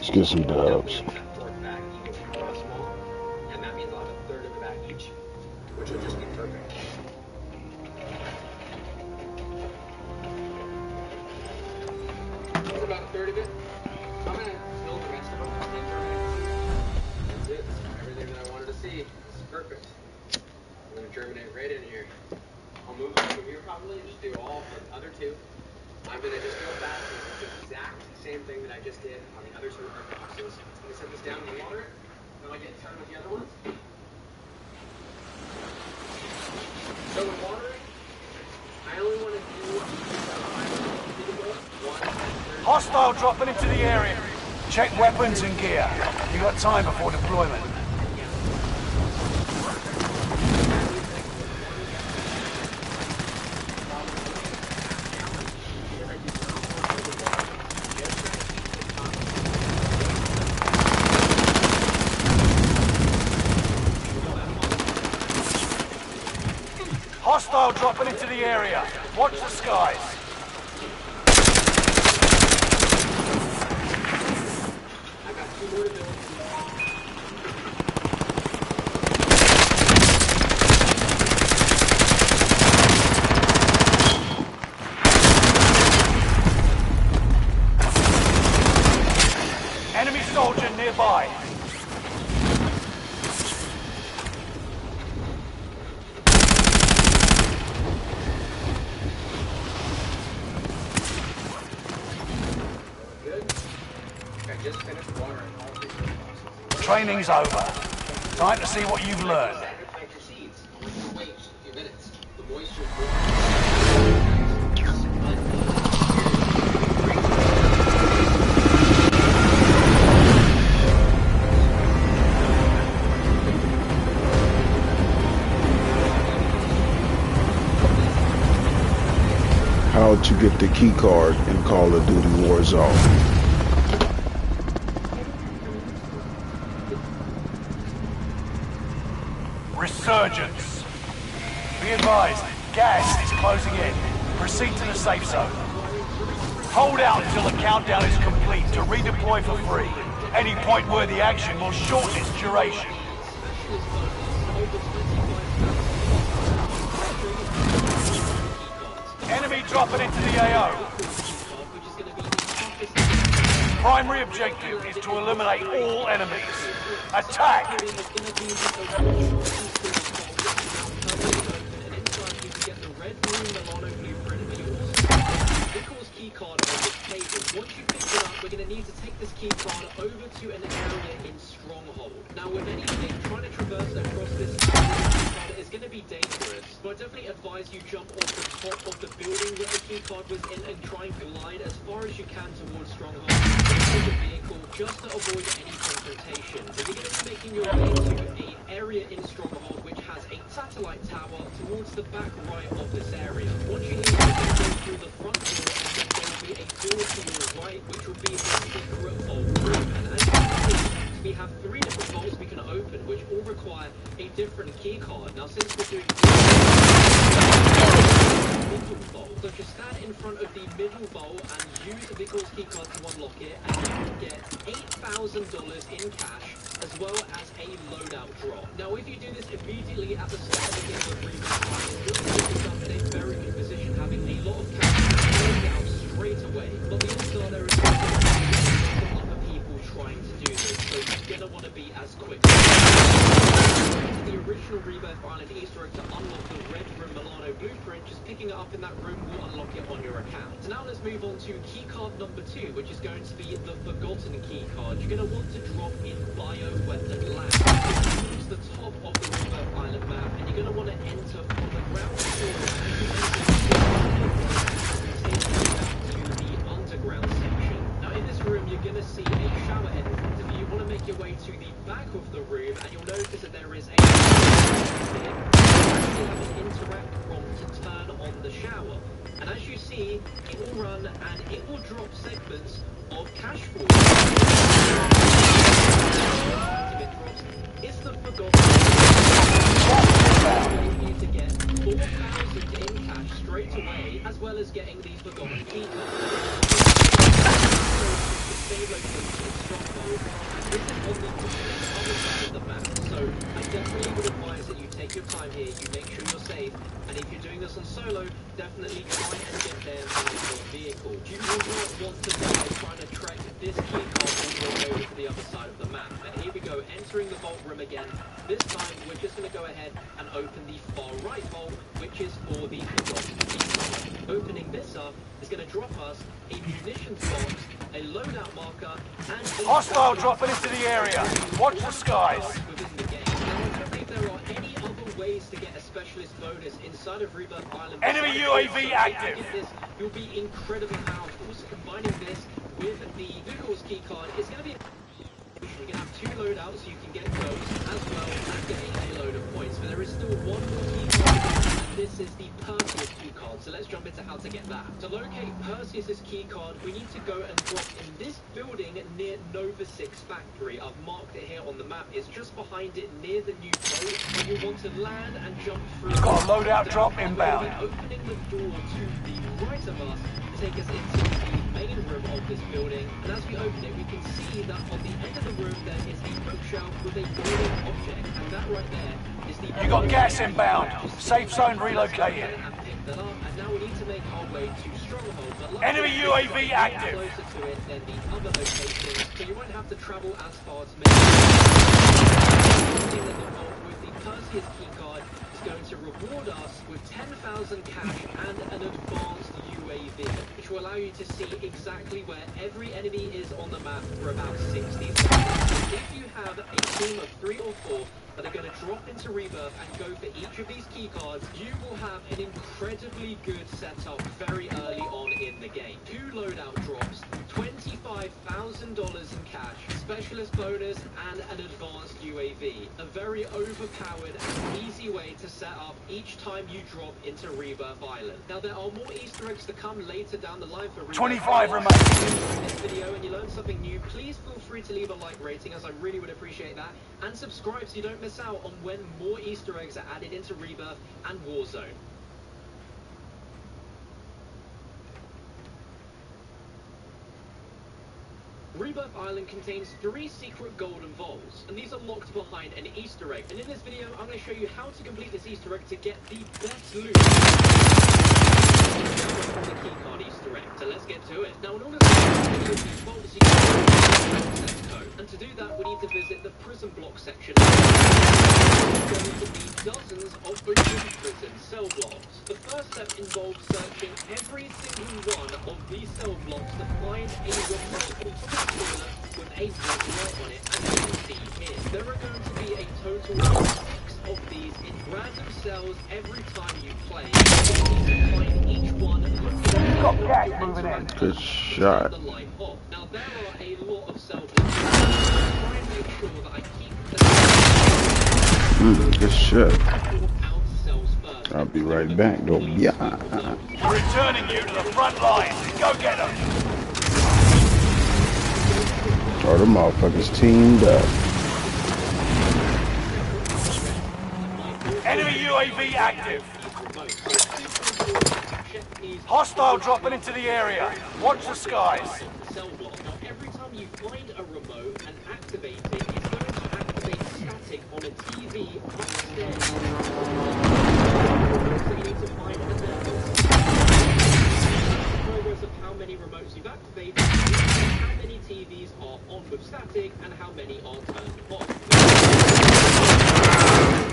Let's get some dubs. Which will just be perfect. That's about a third of it. I'm gonna fill the rest of them with things already. That's it. Everything that I wanted to see. This is perfect. I'm gonna germinate right in here. I'll move it from here probably and just do all the other two. I'm gonna just go back to the exact same thing that I just did on the other two earth boxes. I'm gonna set this down and water it. Then I'll get started with the other ones. So with watering, I only want to do one. Hostile dropping into the area. Check weapons and gear. You got time before deployment. Hostile dropping into the area. Watch the skies. Enemy soldier nearby. Training's over. Time to see what you've learned. How to get the key card in Call of Duty Warzone. Resurgence. Be advised, gas is closing in. Proceed to the safe zone. Hold out until the countdown is complete to redeploy for free. Any point-worthy action will shorten its duration. Enemy dropping into the AO. Primary objective is to eliminate all enemies. Attack! Once you pick it up, we're going to need to take this key card over to an area in Stronghold. Now, with anything, trying to traverse across this area is going to be dangerous. So I definitely advise you jump off the top of the building that the key card was in and try and glide as far as you can towards Stronghold with the vehicle just to avoid any confrontation. So you're going to be making your way to an area in Stronghold which has a satellite tower towards the back right of this area. Once you leave, you can go through the front door and then there will be a door to your right, which will be the secret vault room. And as you can see, we have 3 different vaults we can open, which all require a different key card. Now, since we're doing middle vault, so just stand in front of the middle vault and use the Vickles key card to unlock it, and you can get $8,000 in cash, as well as a loadout drop. Now, if you do this immediately at the start of the game of Reboot, you'll put yourself in a very good position, having a lot of cash loadout straight away. But the odds are there is other people trying to do this, so you're gonna want to be as quick. The original Rebirth Island Easter egg to unlock the Red Room Milano blueprint, just picking it up in that room will unlock it on your account. So now let's move on to key card number 2, which is going to be the Forgotten key card. You're going to want to drop in Bioweapon Lab. It's the top of the Rebirth Island map, and you're going to want to enter from the ground floor to the underground section. Now in this room, you're going to see a shower head in front of you. You want to make your way to the back of the room, and you'll notice that there is a interact prompt to turn on the shower. And as you see, it will run and it will drop segments of cash flow. It's the Forgotten. You need to get 4,000 in cash straight away, as well as getting the Forgotten key card. same location as Stronghold, and this is on the complete other side of the map. So I definitely would advise that you take your time here, you make sure you're safe, and if you're doing this on solo, definitely try and get there by your vehicle. You will not want to die trying to trek this key card all the way over to the other side of the map. And here we go, entering the vault room again. This time, we're just going to go ahead and open the far right vault, which is for the forgotten key card. Opening this up is going to drop us a munitions box, a loadout marker, and Hostile dropping into the area. Watch the skies. within the game. Now, I don't think there are any other ways to get a specialist bonus inside of Rebirth Island. Enemy UAV active. If you get this, you'll be incredibly powerful. So combining this with the Google's key card is going to be. You're going to have 2 loadouts so you can get those as well as getting a load of points. But there is still one more key card, and this is the Perseus key card. So let's jump into how to get that. To locate Perseus's key card, we need to go and drop in this building near Nova 6 Factory. I've marked it here on the map. It's just behind it near the new boat. And you want to land and jump through. We've got a loadout drop inbound. Opening the door to the right of us to take us into the main room of this building. And as we open it, we can see that on the end of the room there is a bookshelf with a boiling object, and that right there is the. You got gas inbound. Safe zone relocated. And pick that up, and now we need to make our way to Stronghold. But Enemy UAV active. Closer to it than the other locations, so you won't have to travel as far to make it. With the Perseus key card is going to reward us with 10,000 cash and an advanced UAV, which will allow you to see exactly where every enemy is on the map for about 60 seconds. If you have a team of 3 or 4 that are going to drop into Rebirth and go for each of these key cards, you will have an incredibly good setup very early on in the game. 2 loadout drops, $25,000 in cash, specialist bonus, and an advanced UAV. A very overpowered and easy way to set up each time you drop into Rebirth Island. Now, there are more Easter eggs to come later down the line for Rebirth 25 Island. remain. If you enjoyed this video and you learned something new, please feel free to leave a like rating, as I really would appreciate that, and subscribe so you don't miss out on when more Easter eggs are added into Rebirth and Warzone. Rebirth Island contains 3 secret golden vaults, and these are locked behind an Easter egg. And in this video, I'm going to show you how to complete this Easter egg to get the best loot from the keycard Easter egg. So let's get to it. Now, in order to complete these vaults, you can access code. And to do that, we need to visit the prison block section. There going to be dozens of prison cell blocks. The first step involves searching every single one of these cell blocks to find a remote with a red light on it, as you can see here. There are going to be a total of 6 of these in random cells every time you play. You need to find each one. Got gas moving in. Good shot. The light off. Now there are a lot of cell blocks. Try and make sure that I keep Good shit. out cells first. I'll be right back though. Yeah. Returning you to the front line. Go get them. All the motherfuckers teamed up. Enemy UAV active. Hostile dropping into the area. Watch the skies. Cell block. Now, every time you find a remote and activate it, it's going to activate static on a TV upstairs. So you need to find a progress of how many remotes you've activated, how many TVs are on with static, and how many are turned off.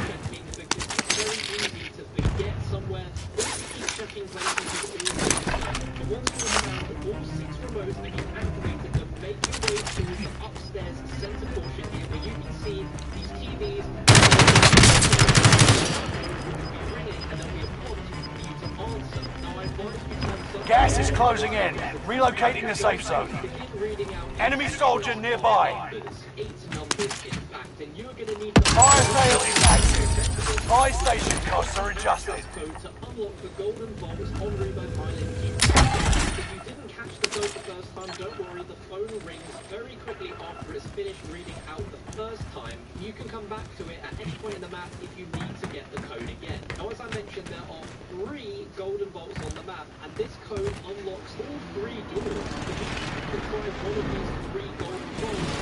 Checking because it's very easy to forget somewhere. Always keep checking places with all. But once you have all 6 remotes and you've activated them, make your way to the upstairs center portion here where you can see these TVs ringing, and there'll be a prompt for you to answer. Now I advise you to answer. Gas is closing in. Relocating the safe zone. Enemy soldier nearby. 8 numbers, in fact, and you're going to need to Fire sale is active. Buy station costs are adjusted. code to unlock the golden vaults on Rebirth Island. If you didn't catch the code the first time, don't worry, the phone rings very quickly after it's finished reading out the first time. You can come back to it at any point in the map if you need to get the code again. Now, as I mentioned, there are 3 golden vaults on the map, and this code unlocks all 3 doors. can try one of these 3 golden vaults,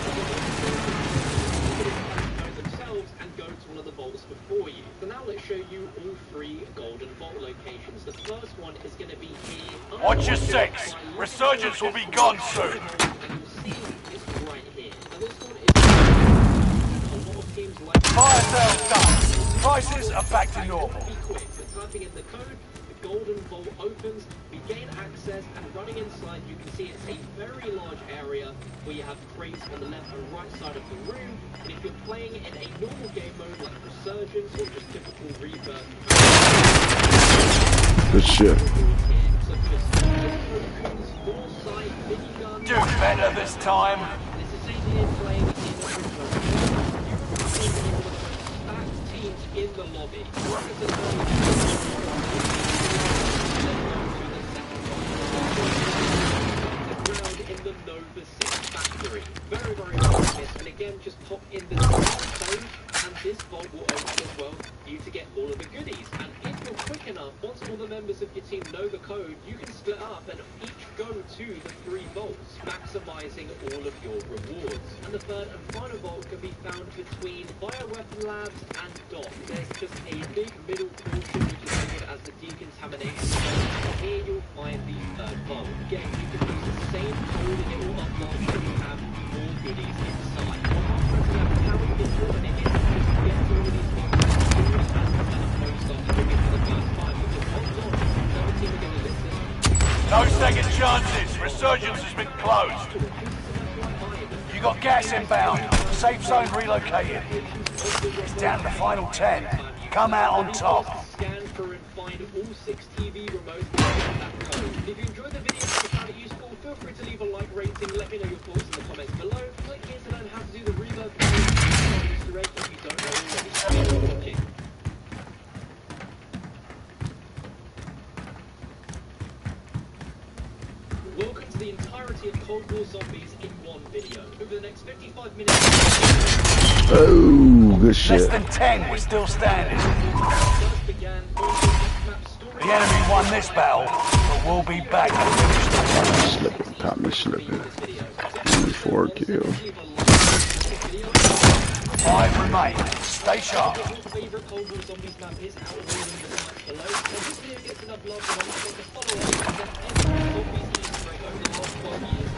themselves and go to one of the vaults before you. So now let's show you all 3 golden vault locations. The first one is going to be here. Watch your 6. Resurgence will be gone soon. And you'll see it's right here. Now this one is a lot of teams like Fire sales done. Prices are back to normal. be quick. So typing in the code, the golden vault opens, we gain access, and running inside you can see it's a very large area where you have crates on the left and right side of the room. And if you're playing in a normal game mode like Resurgence or just typical Rebirth, Good shit. so for tokens, your side, minigun, Do better this time. this is safely playing in a stacked teams in the lobby. Like I said earlier, in the Nova 6 factory. Very, very obvious. And again, just pop in the code, and this vault will open as well for you to get all of the goodies. And if you're quick enough, once all the members of your team know the code, you can split up and each go to the 3 vaults, maximizing all of your rewards. And the third and final vault can be found between Bioweapon Labs and Dock. There's just a big middle portion which is labeled as the decontamination zone. Here you'll find the third vault. Again, you can use the same code and it will unlock and you have more goodies inside. How you get to it is just get to all of these things No second chances. Resurgence has been closed. You got gas inbound. Safe zone relocated. It's down to the final 10. Come out on top. Scan for and find all 6 TV remotes and get that code. If you enjoyed the video and you found it useful, feel free to leave a like rating. Let me know your thoughts in the comments below. Click here to learn how to do the Rebirth Easter egg if you don't know already. Thanks for watching. Welcome to the entirety of Coldwar Zombies in one video. Over the next 55 minutes... Oh, good Less shit. than 10, we're still standing. first began map story... The enemy won this battle, but we'll be back to finish the Slipping, caught me slipping. 4 kills. 5 remain. Stay sharp. Your favorite Coldwar Zombies map is out of all in the comments below. And this video gets enough love and I'm going to follow up and get every Zombies Easter egg over the last 12 years.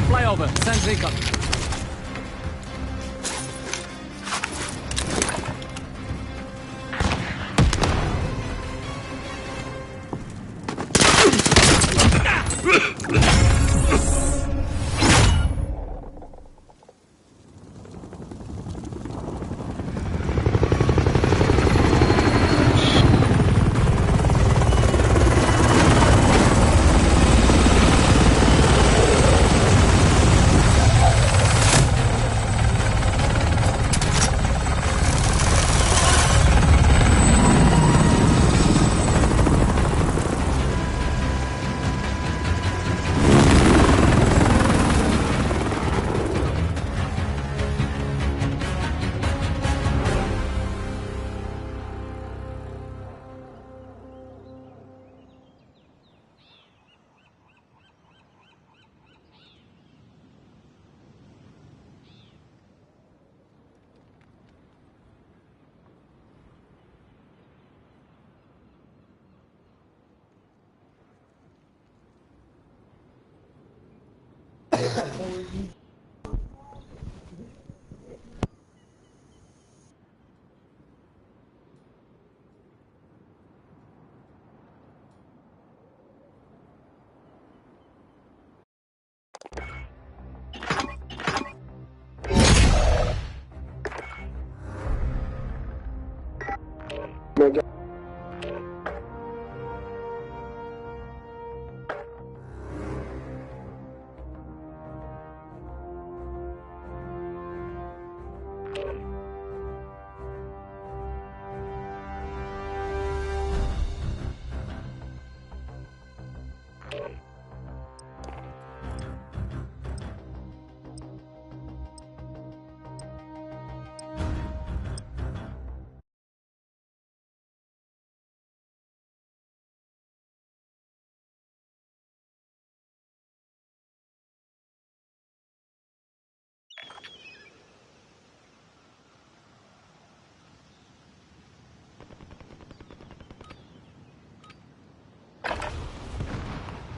Flyover, send recon.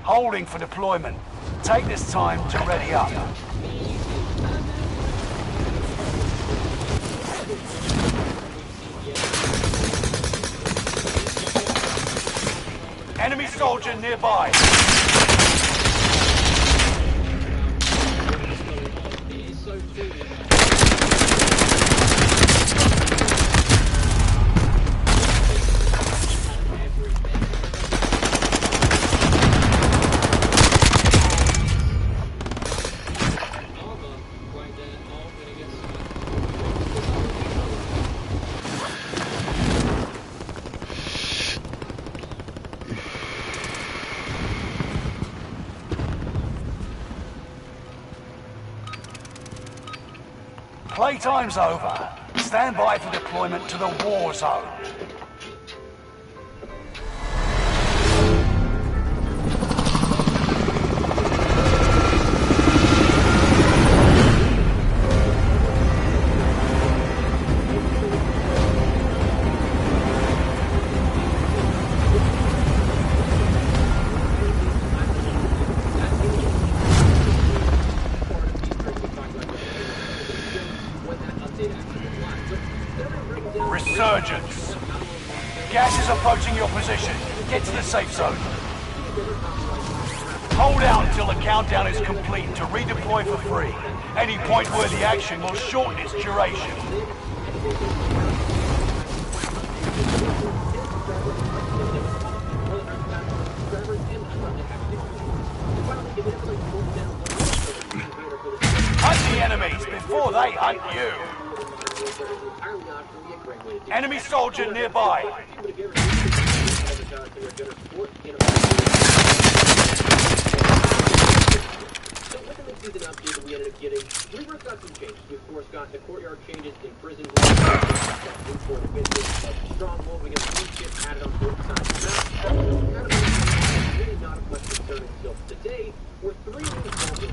Holding for deployment. Take this time to ready up. Enemy soldier nearby. Playtime's over. Stand by for deployment to the war zone. Resurgence. Gas is approaching your position. Get to the safe zone. Hold out until the countdown is complete to redeploy for free. Any point-worthy action will shorten its duration. Hunt the enemies before they hunt you. Enemy soldier nearby. Season update that we ended up getting, we worked on some changes. We of course got the courtyard changes in prison, for the business of Stronghold. We got new ships added on both sides of the map. Really not as much concern until today, were 3 new vaulted.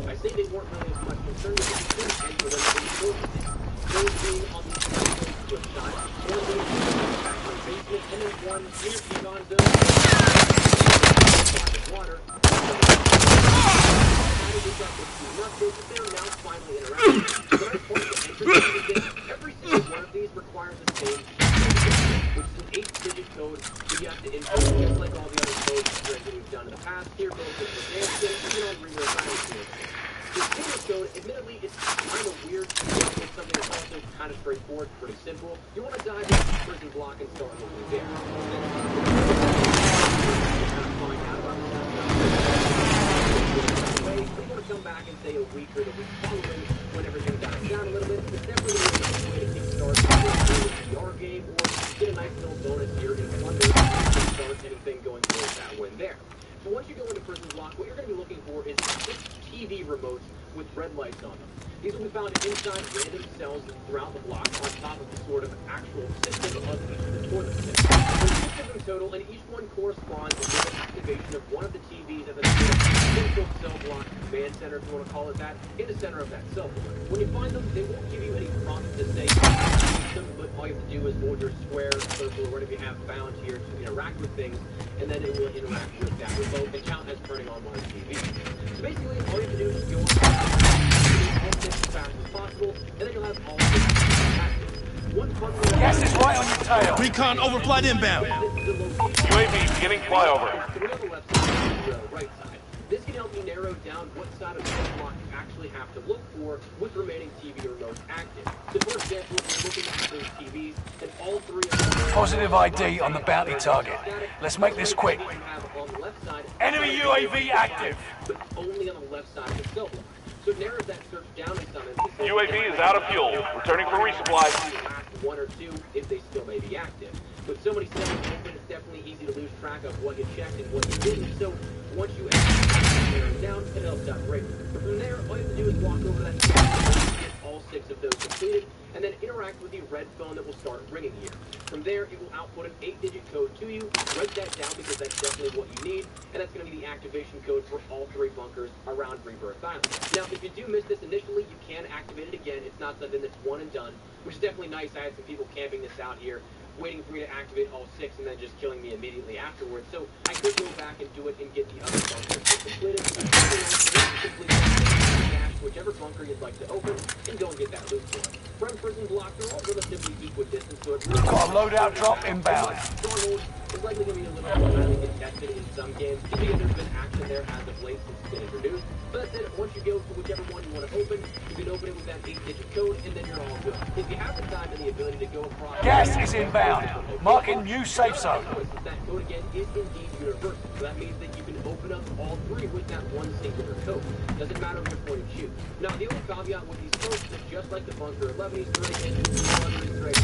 I say they weren't really as much concern as they could have been for them to be. Those being on the flip side, one being in the factory basement, and then one near Pegon Zone. Water. They're now finally interacting. But I point to entry every single one of these requires the same code, which is an 8-digit code that you have to input just like all the other codes that we've done in the past. Here goes the advanced, even on regular science. The single code, admittedly, it's kind of weird. It's something that's also kind of straightforward, pretty simple. You want to dive into the prison block and start looking there. Find out about we want to come back and say a week or the week following when everything dies down a little bit. It's definitely a nice way to kickstart a VR game or get a nice little bonus here in Plunder to start anything going towards that win there. So once you go into prison block, what you're going to be looking for is 6 TV remotes with red lights on them. These will be found inside random cells throughout the block on top of the sort of actual system of each of the toilet sets. There's 6 of them total, and each one corresponds with the activation of one of the TVs at the central cell block command center, if you want to call it that, in the center of that cell block. When you find them, they won't give you any prompts to say them, but all you have to do is hold your square, circle, or whatever you have found here to interact with things, and then it will interact with that remote and count as turning on one of the TVs. So basically, all you have to do is on your tail. Recon overflight inbound. UAV beginning flyover. Three on the left side, three on the right side. This can help you narrow down what side of the block you actually have to look for with remaining TV remotes active. So for example, if you're looking at those TVs and all three of them... Positive ID on the bounty target. Let's make this quick. Enemy UAV active. But only on the left side of the cell block. So it narrows that search down in some instances. UAV is out of fuel. Returning for resupply. One or two, if they still may be active. With so many cells open, it's definitely easy to lose track of what you checked and what you didn't. So once you narrow it down, it helps out greatly. But from there, all you have to do is walk over that cell, get all 6 of those completed, and then interact with the red phone that will start ringing here. From there, it will output an 8-digit code to you. Write that down because that's definitely what you need, and that's going to be the activation code for all 3 bunkers around Rebirth Island. Now, if you do miss this initially, you can activate it again. It's not something that's one and done, which is definitely nice. I had some people camping this out here, waiting for me to activate all 6 and then just killing me immediately afterwards. So I could go back and do it and get the other bunkers completed. Whichever bunker you'd like to open, and go and get that loot for it. Front prison blocks are all relatively equidistant, so it's really... Got a loadout drop inbound. Stronghold is likely going to be a little more highly contested in some games, because there's been action there as of late since it's been introduced. But then, once you go to whichever one you want to open, you can open it with that 8-digit code, and then you're all good. If you have the time and the ability to go across... Gas is inbound. Marking new safe zone. That code again is indeed universal, so that means that you can open up all 3 with that one singular code. Doesn't matter which one you choose. Now, the only caveat with these codes is just like the Bunker 11 Easter egg and 11 Easter egg,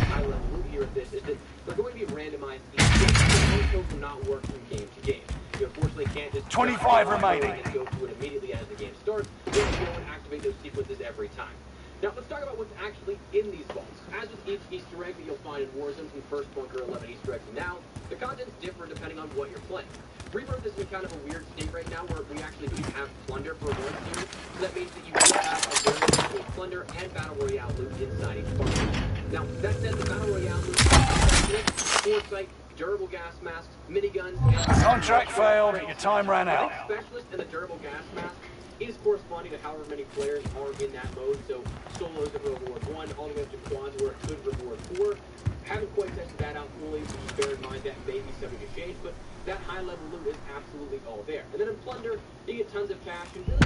high-level loot here at this is that they're going to be randomized each game, so those codes will not work from game to game. You unfortunately can't just 25 remaining. And go to it immediately as the game starts. You have to go and activate those sequences every time. Now, let's talk about what's actually in these vaults. As with each Easter egg that you'll find in Warzone from first Bunker 11 Easter egg to now, the contents differ depending on what you're playing. Rebirth is in kind of a weird state right now where we actually do have plunder for one series, so that means that you will have a variance between plunder and Battle Royale loot inside each bunker. Now, that said, the Battle Royale loot is foresight, durable gas masks, miniguns, and... Contract failed, your time ran out. Specialist and the durable gas mask is corresponding to however many players are in that mode, so solos that reward 1, all the way up to quads where it could reward 4. Haven't quite tested that out fully, so just bear in mind that may be subject to change, but that high-level loot is absolutely all there. And then in Plunder, you get tons of cash, and really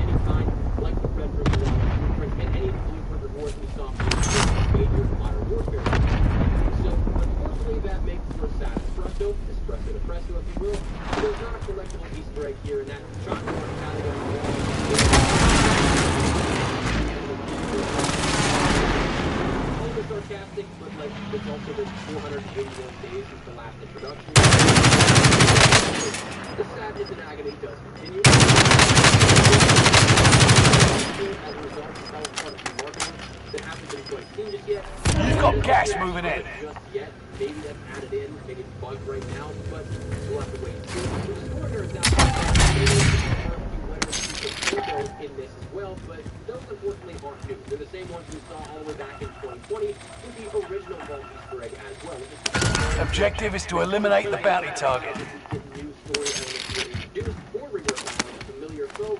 any kind, like the Red Room Blueprint, and any Blueprint rewards we saw from major modern warfare. So, unfortunately, that makes for a sad espresso to presso, if you will. There's not a collectible Easter egg here, and that shotgun sarcastic, but like it's also been 481 days since the last introduction. The sadness and agony does continue. As a result of how part of the marketing that hasn't been quite seen just yet. You've got gas moving in. Just yet. Maybe that's added in, maybe it's bugged right now, but we'll have to wait and see. So the store nerds out there in this as well, but those unfortunately aren't new. They're the same ones we saw all the way back in 2020 with the original Vault Easter egg as well. Objective is to eliminate the bounty target. New story elements were introduced or reworked on a familiar foe,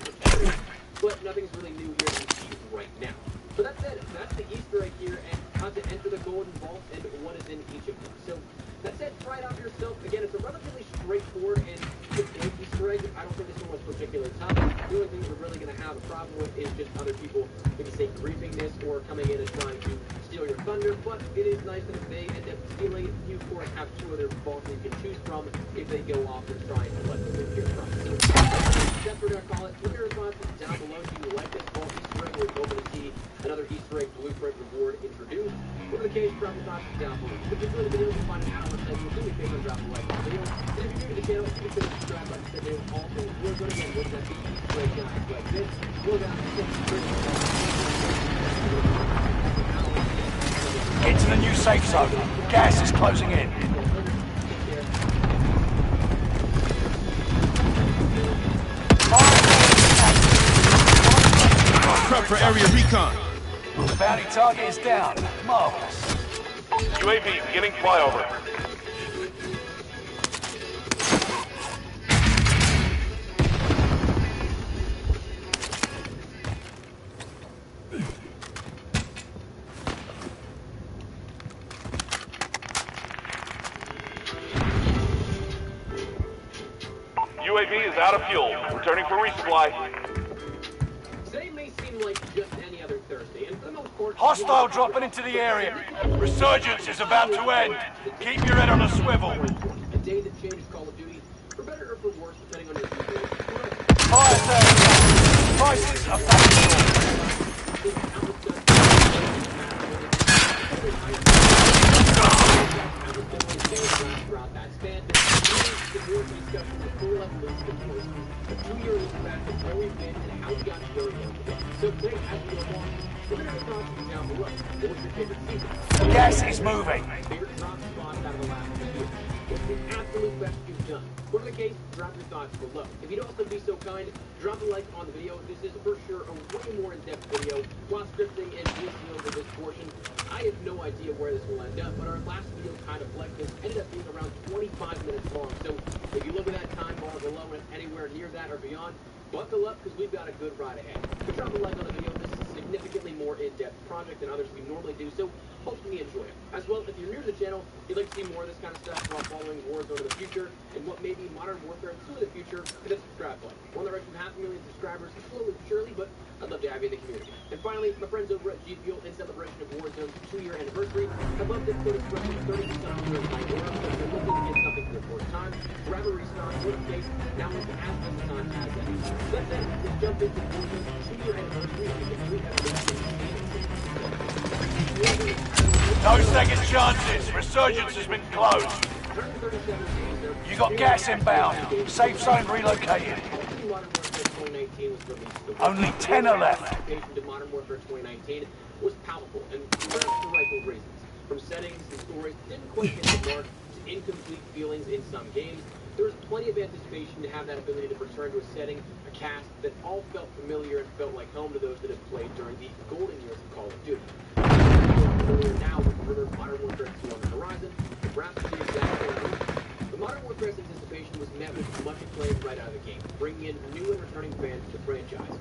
but nothing's really new here to see right now. So that said, that's the Easter egg here and how to enter the Golden Vault and what is in each of them. So that said, try it out yourself. Again, it's a relatively straightforward and quick Easter egg. I don't think this one was particularly tough. The only thing we're really going to have a problem with is just other people, maybe say, griefing this or coming in and trying to steal your thunder. But it is nice that if they end up stealing, you of course have 2 other vaults that you can choose from if they go off and try and collect the loot here from. So that's what we're going to call it. Put your responses down below if you like this Vault Easter egg. We're hoping to see another Easter egg blueprint reward introduced. Whatever the case, drop the thoughts down below. If you enjoyed the video, you can find an analyst that will do me a favor and drop a like on the video. And if you're new to the channel, you can subscribe by clicking all things. We're going to get look at these Easter egg guys like this. We'll down to Get to the new safe zone. Gas is closing in. Prep for area recon. The bounty target is down. Marvelous. UAV beginning flyover. UAV is out of fuel. Returning for resupply. Today may seem like just any other Thursday, and for the most part... Hostile dropping into the area. Resurgence is about to end. Keep your head on a swivel. A day that changes Call of Duty, for better or for worse, depending on your viewpoint. Fire sale. Prices are fabulous. Throughout that span, the board discussions of full evolution of Warzone, a 2-year look back at where we've been and how we got to where we are today. So today, as we go along, we're going to talk down below. What was your favorite season? Gas is moving. Favorite drop spots out of the last 2 years? What's the absolute best you've done? Whatever the case, drop your thoughts below. If you'd also be so kind, drop a like on the video. This is for sure a way more in-depth video. While scripting and voicing over this portion, I have no idea where this will end up, but our last video kind of like this ended up being around 25 minutes long. So if you look at that time bar below and anywhere near that or beyond, buckle up because we've got a good ride ahead. So drop a like on the video. This is a significantly more in-depth project than others we normally do, so hopefully you enjoy it. As well, if you're new to the channel, you'd like to see more of this kind of stuff while following Warzone in the future and what may be Modern Warfare 2 in the future, hit that subscribe button. We're on the road to 500,000 subscribers, slowly but surely, but I'd love to have you in the community. And finally, my friends over at G Fuel, in celebration of Warzone's 2-year anniversary, I'd love to put a special 30% off your entire order. So if you're looking to get something for the first time, grab a restock, worst case, now with the as much time as that. That said, let's jump into Warzone's 2-year anniversary and the complete evolution. No second chances. Resurgence has been closed. You got gas inbound. Safe zone relocated. Only 10 are left. Modern Warfare 2019 was palpable, and for the right reasons. From settings and stories didn't quite hit the mark to incomplete feelings in some games, there was plenty of anticipation to have that ability to return to a setting, a cast that all felt familiar and felt like home to those that had played during the golden years of Call of Duty. Now with further Modern Warfare 2 on the horizon, and perhaps to the exact same reason, the Modern Warfare's anticipation was met with much acclaim right out of the gate, bringing in new and returning fans to the franchise.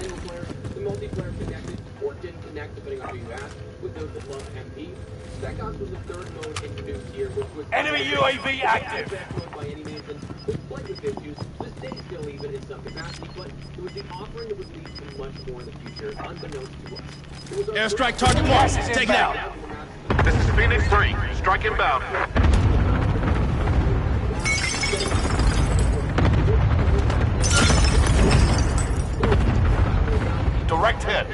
Single player, the multiplayer connected, or didn't connect depending on who you ask, with those that love MP. Spec Ops was the third mode introduced here, which was enemy UAV active. By any means, and with slightly issues, this day still even in some capacity, but it was the offering that would lead to much more in the future, unbeknownst to us. Airstrike target marked. Take it out. This is Phoenix 3. Strike inbound. Direct hit.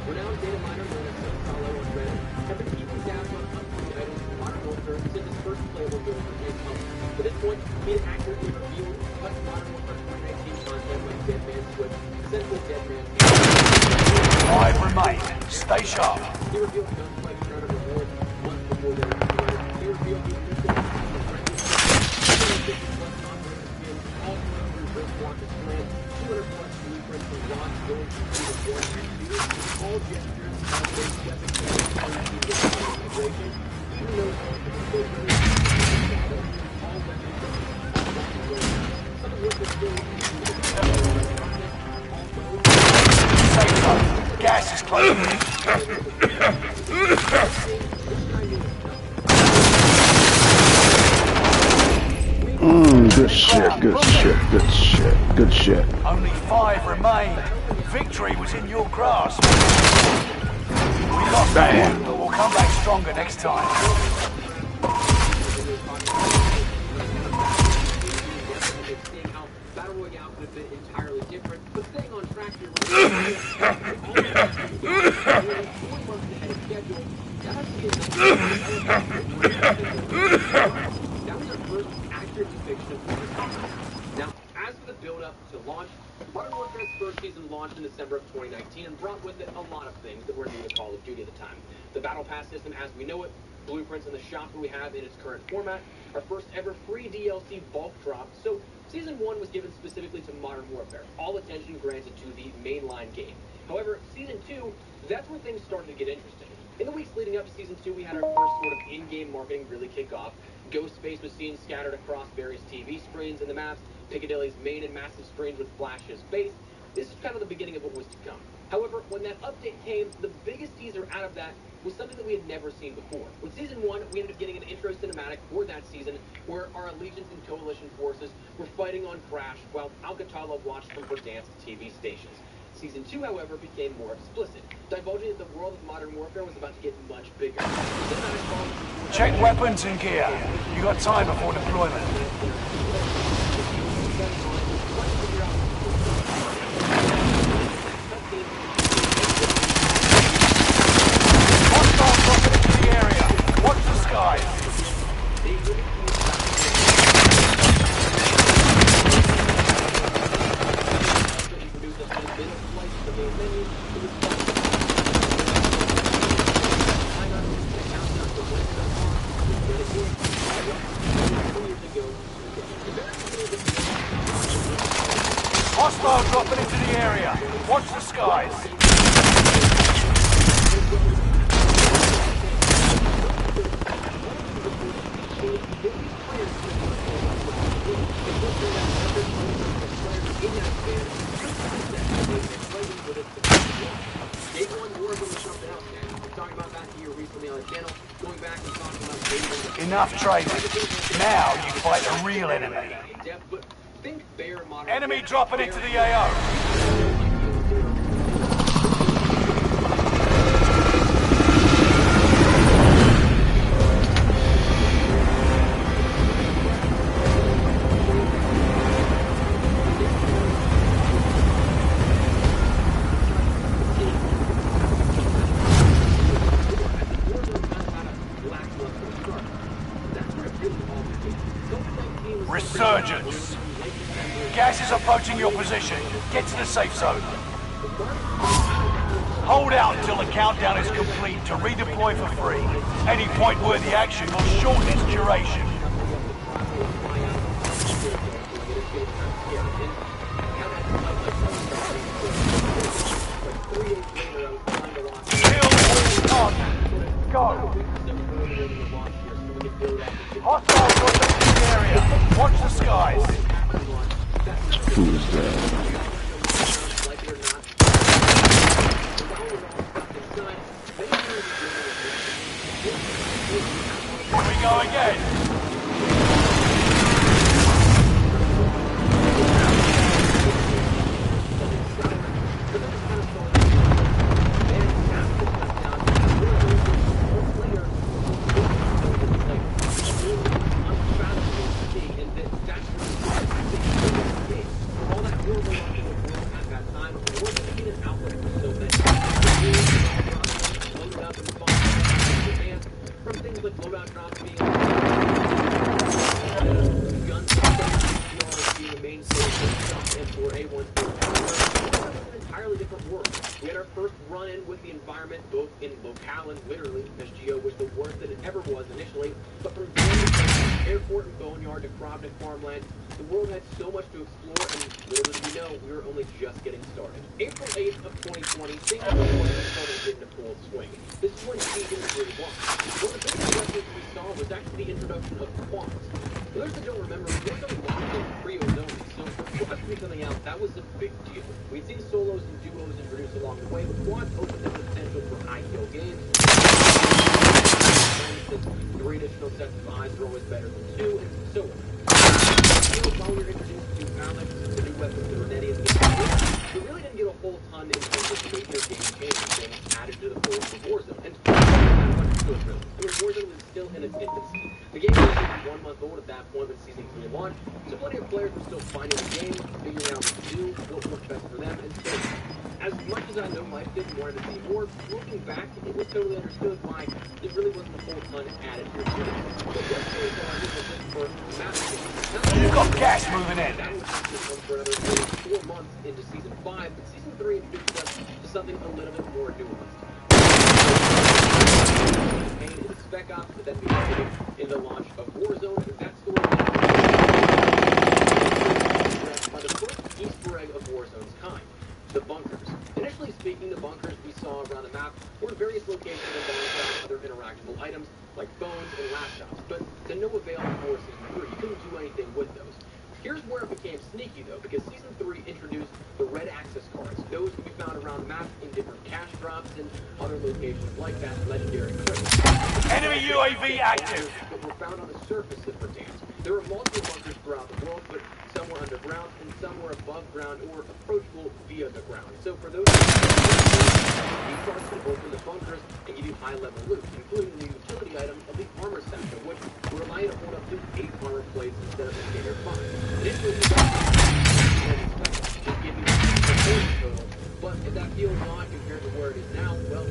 Renowned data miner known as Solo on Reddit have been keeping tabs on upcoming items in Modern Warfare since its first playable build was released. To this point, he had accurately reviewed much Modern Warfare 2019 content like Dead Man's Switch, Central Dead Man's Five remain. Stay sharp. He revealed guns like Predator Rewards months before they were released. He revealed these pistol all reverse rockets plan, 200 plus blueprints from Rods going to the all gestures of those stepping down migration, even those all some of which are still Safe zone. Gas is closing. Good shit, good shit, good shit, good shit. Only 5 remain. Victory was in your grasp. We lost that one, but we'll come back stronger next time. Battle Royale could have been entirely different, but staying on track here. That was our first accurate depiction of Warzone. Now, as for the build-up to launch, Modern Warfare's first season launched in December of 2019 and brought with it a lot of things that were new to Call of Duty at the time. The Battle Pass system as we know it, blueprints in the shop that we have in its current format, our first ever free DLC bulk drop. So Season 1 was given specifically to Modern Warfare, all attention granted to the mainline game. However, Season 2, that's where things started to get interesting. In the weeks leading up to Season 2, we had our first sort of in-game marketing really kick off. Ghost Space was seen scattered across various TV screens in the maps, Piccadilly's main and massive screens with Flash's face. This is kind of the beginning of what was to come. However, when that update came, the biggest teaser out of that was something that we had never seen before. With Season 1, we ended up getting an intro cinematic for that season where our Allegiance and Coalition forces were fighting on Crash while Alcatala watched from Verdansk TV stations. Season 2, however, became more explicit, divulging that the world of modern warfare was about to get much bigger. Check weapons and gear. You got time before deployment. Hostiles dropping into the area. Watch the skies. Hostile dropping into the area. Watch the skies. Enough training. Now you fight a real enemy. Enemy dropping into the AO. Resurgence. Gas is approaching your position. Get to the safe zone. Hold out until the countdown is complete to redeploy for free. Any point-worthy action will shorten its duration. Kill on. Go. Hostiles dropping into the area. Watch the skies. Who is that? Here we go again. You've got gas moving in. For another 4 months into Season 5, but Season 3 introduced us to something a little bit more nuanced. Campaign in Spec Ops, but then we in the launch of Warzone, and that story by the first Easter egg of Warzone's kind, the bunkers. Initially speaking, the bunkers we saw around the map were in various locations involving other interactable items like phones and laptops, but to no avail for Season 3. You couldn't do anything with those. Here's where it became sneaky, though, because Season 3 introduced the red access cards. Those can be found around the map in different cash drops and other locations like that legendary crypt. Enemy UAV active! But were found on the surface of Verdansk. There were multiple bunkers throughout the world, but some were underground and some were above ground or approachable via the ground. So for those these cards can open the bunkers and give you high-level loot, including the utility item of the armor sector, which will allow you to hold up to 8 armor plates instead of a standard 5. Initially, you just give you the total, but if that feels odd compared to where it is now, well,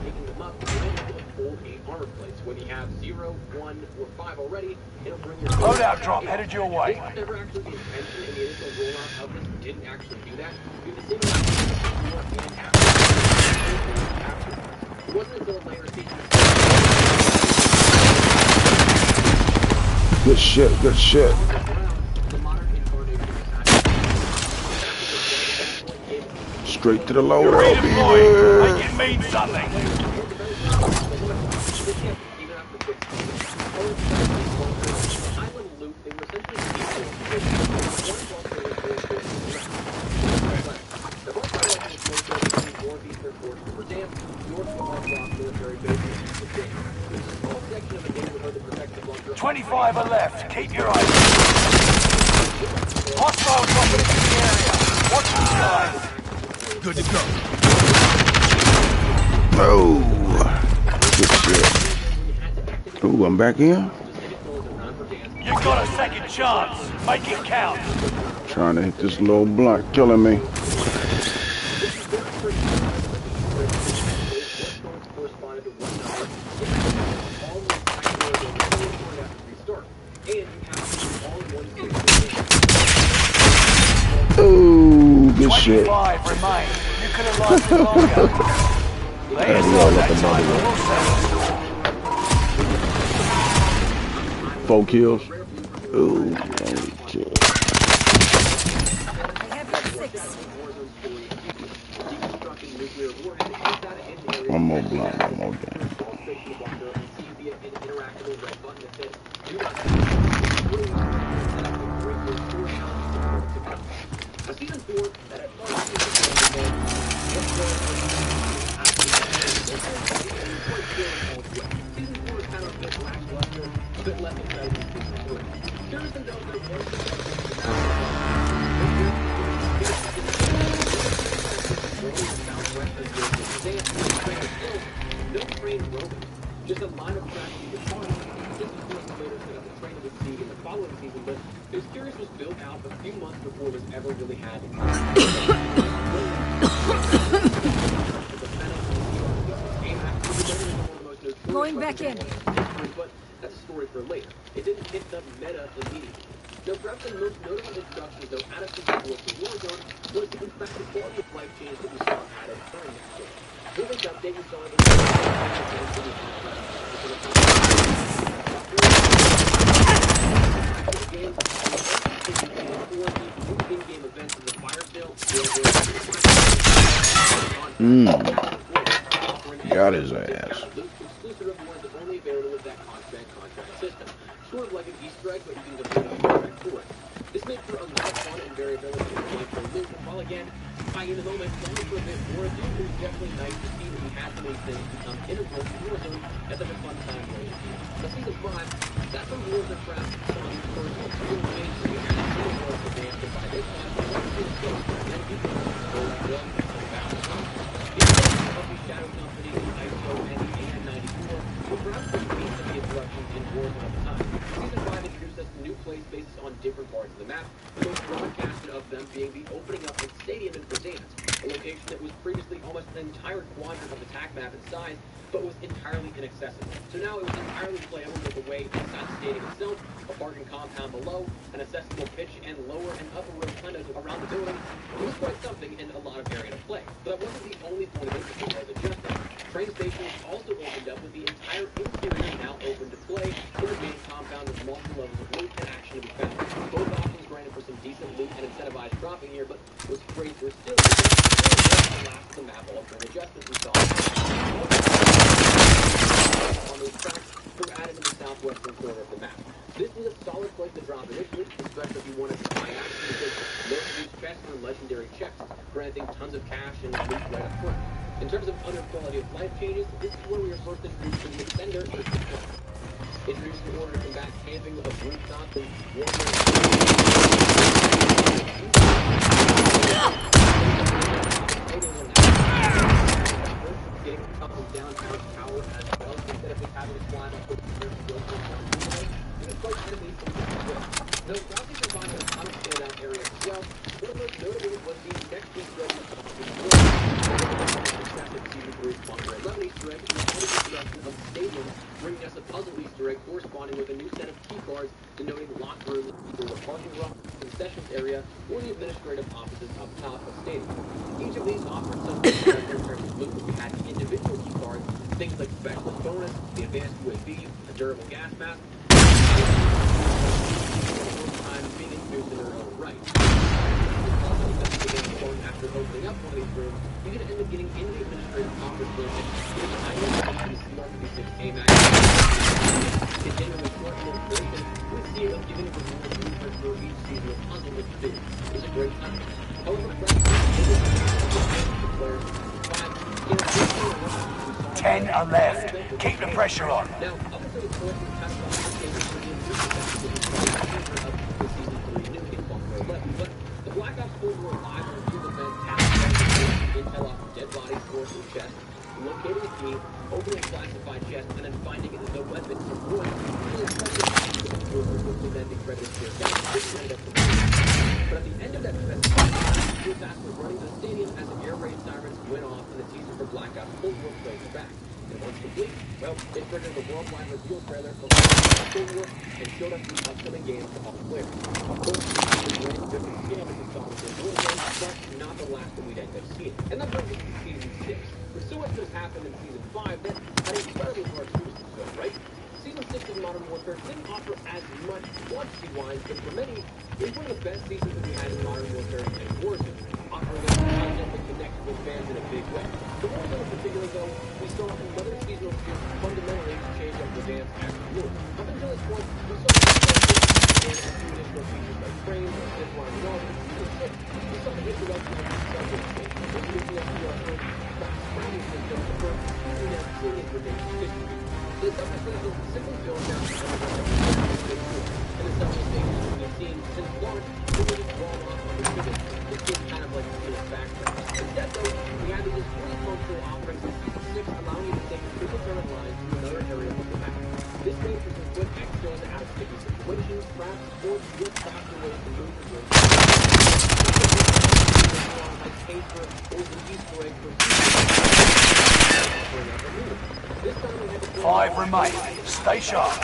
picking them up, you only have a full 8 armor plates. When you have 0, 1, or 5 already, it'll bring your Loadout drop headed your way. This was never actually the intention, and the initial rollout of this didn't actually do that. Do the same and after. It wasn't until later seasons. Good shit, good shit. Straight to the You're loadout, redeployed. Make baby. it mean something. Five are left. Keep your eyes. Hostile dropping into the area. Watch the skies. Good to go. Oh, good shit. Ooh, I'm back in. You got a second chance. Make it count. Trying to hit this little blunt, killing me. Ooh, good shit. 25 remain. You could have lasted longer. Lay us on that time, we'll 4 kills. Ooh, shit. One more blunt, one more game. Season 4, that at first Season 4 is kind of a bit lackluster, a bit less exciting than Season 3. Curious to know no train roving, just a line of tracks you can follow. This is later set up the train of the sea in the following season, but this series was built out a few months before it was ever really had. Going back in. But that's a story for later. It didn't hit the meta immediately. Now, perhaps the most notable introduction, though, out of Season 4 to Warzone was, in fact, the quality of life change that we saw added during that game. With this update, we saw in-game events of the fire sale. Got his ass. Exclusive of ones that only available with that contract system. Sort of like an Easter egg, but you can complete a contract for it. This made for a lot of fun and variability in the gameplay loop. While again, in the moment, only for a bit more ado, it was definitely nice to see that we had so many things become integral to Warzone at such a fun time later. So Season 5, that's when Warzone perhaps some of these first real things that we had in the world of dance, but by this time, we were pretty close to the end people who were Shadow Company, ISO, and the AN-94 were perhaps the least of the interruptions in Warzone at the time. Season 5 introduced us to new play spaces on different parts of the map, the most broadcasted of them being the opening up of Stadium in Verdansk, a location that was previously almost an entire quadrant of the TAC map in size, but was entirely inaccessible. So now it was entirely playable with the way inside the stadium itself, a parking compound below, an accessible pitch, and lower and upper rotundas around the building. It was quite something in a lot of area to play. But that wasn't the only point of interest as adjusted. Train stations also opened up with the entire interior now open to play in the main compound with multiple levels of loot and action to be found. Both options granted for some decent loot and incentivized dropping here, but was afraid there still the last of the map altering adjustments we saw. On those tracks were added in the southwestern corner of the map. This was a solid place to drop initially, especially if you wanted to buy action, because most of these chests are legendary chests, granting tons of cash and loot right up front. In terms of other quality of life changes, this is where we are first introduced to the extender or support. Introduced in order to combat camping of rooftops and getting a couple downtown towers as well, instead of just having to climb up with the quite enemies from the well. Though Rossi provided a ton of standout areas as well, one of the most notable was the next piece of Season 3's Bunker 11 Easter egg, and the introduction of stadiums, bringing us a puzzle Easter egg corresponding with a new set of key cards denoting locker rooms, either the parking lot, concessions area, or the administrative offices up top of stadium. Each of these offered something different in terms of loot, but we had individual key cards, things like specialist bonus, the advanced UAV, a durable gas mask, time being introduced in their own right. After opening up one of these rooms, you can end up getting in the administrative office room and getting items to the CR36 AMAX. Continuing short illustration, we see it giving a blueprint for each season of puzzle that you do. It's a great time. However, 10 are left. Keep the pressure on. Now, up until the point, we have about the same for the season 3 new in Bunker 11, but the Black Ops Coldwar Live review the fantastic intel off of dead bodies, force, and chests, locating a key, opening a classified chest, and then finding the weapon from Roy, really to then be credited to your guys. But at the end of that quest, your task was running to the stadium as the air raid sirens went off and the teaser for Black Ops Coldwar plays back. And once complete, well, it triggered the worldwide reveal trailer for Coldwar and showed us the upcoming games to all players. Of course, the grand different scale that we saw within Warzone, but not the last that we'd end up seeing. And that brings us to Season 6. With so much that's happened in Season 5, that had incredibly hard to do, right? Season 6 of Modern Warfare didn't offer as much quantity-wise, but for many, it was one of the best seasons that we had in Modern Warfare and Warzone, offering us content that connected with fans in a big way. For Warzone in particular, though, we saw another seasonal shift fundamentally change up the dance afternoon. Up until this point, we saw and a few additional features like frames, zip line, and all this. We saw the introduction of the subject stage, introducing us to our own tracking system for using that serious redemption history. The subject stage is simply built down to and the subject stage has been seen since launch, it was just drawn off on the pivot. It's just kind of like a background. Instead, though, we have these really functional offerings in Season 6, allowing you to take a quick turn line to another area of the map. This range is some quick extras out of sticky situations, traps, or just faster ways to move your way. Like paper or the Easter egg for this time we had to 5 remain. Stay sharp.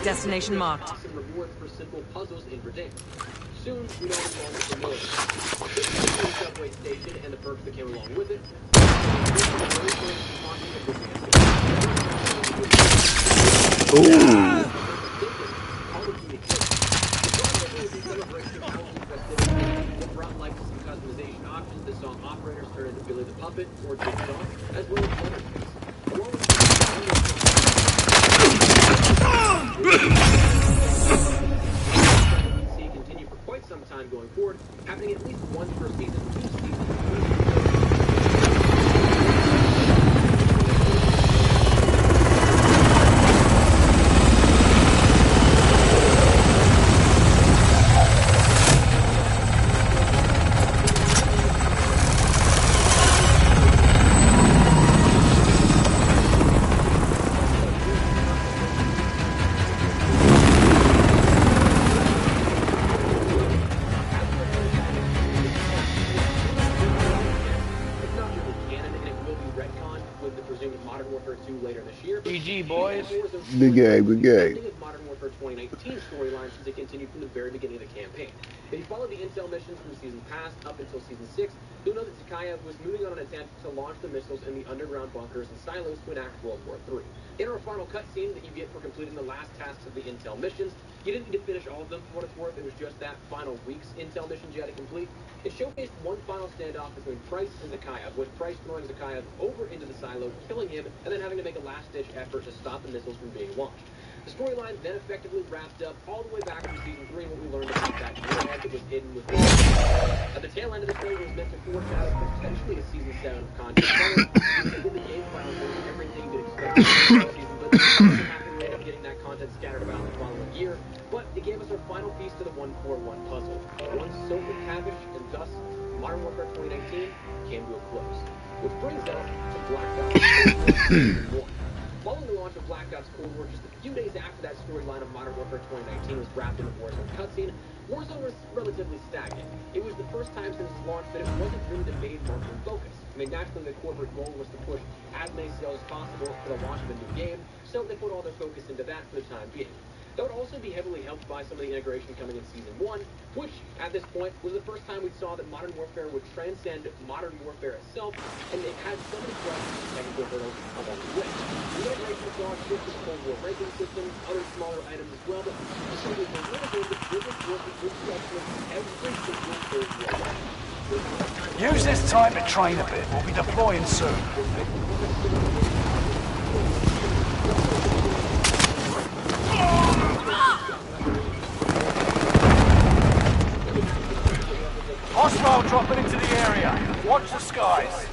Destination marked. Awesome rewards for simple puzzles in Verdun. Soon, we know it's all familiar. This is the subway station and the perks that came along with it. What brought life to some customization options that saw operators turn into Billy the Puppet or Jigsaw, as well as other things. Along with see continue for quite some time going forward, happening at least once per season, each season. 2 later this year. GG, boys. Good game, good game. Of Modern Warfare 2019 storyline since it continued from the very beginning of the campaign. If you follow the intel missions from season past up until season 6, you'll know that Zakhaev was moving on an attempt to launch the missiles in the underground bunkers and silos to enact World War III. In our final cutscene that you get for completing the last tasks of the intel missions, you didn't need to finish all of them for what it's worth. It was just that final week's intel missions you had to complete. It showcased one final standoff between Price and Zakhaev, with Price throwing Zakhaev over into the silo, killing him, and then having to make a last-ditch effort to stop the missiles from being launched. The storyline then effectively wrapped up all the way back from season 3 when we learned about that warhead that was hidden within. At the tail end of the story, it was meant to foreshadow potentially a season 7 of content. Within the game files, there was everything you'd expect from the season, but we ended up getting that content scattered about the following year. But it gave us our final piece to the 141 puzzle. One so McTavish, and thus Modern Warfare 2019 came to a close. Which brings us to Black Ops Cold War. Following the launch of Black Ops Cold War, just a few days after that storyline of Modern Warfare 2019 was wrapped in the Warzone cutscene, Warzone was relatively stagnant. It was the first time since its launch that it wasn't really the main marketing focus. I mean, naturally, the corporate goal was to push as many sales as possible for the launch of a new game, so they put all their focus into that for the time being. That would also be heavily helped by some of the integration coming in Season 1, which, at this point, was the first time we saw that Modern Warfare would transcend Modern Warfare itself, and it had so many questions and technical hurdles along the way. The integration saw a shift to the Cold War ranking system, other smaller items as well, but this was a little bit the biggest work with good every single Cold War weapon. Use this time to train a bit. We'll be deploying soon. Hostile dropping into the area. Watch the skies.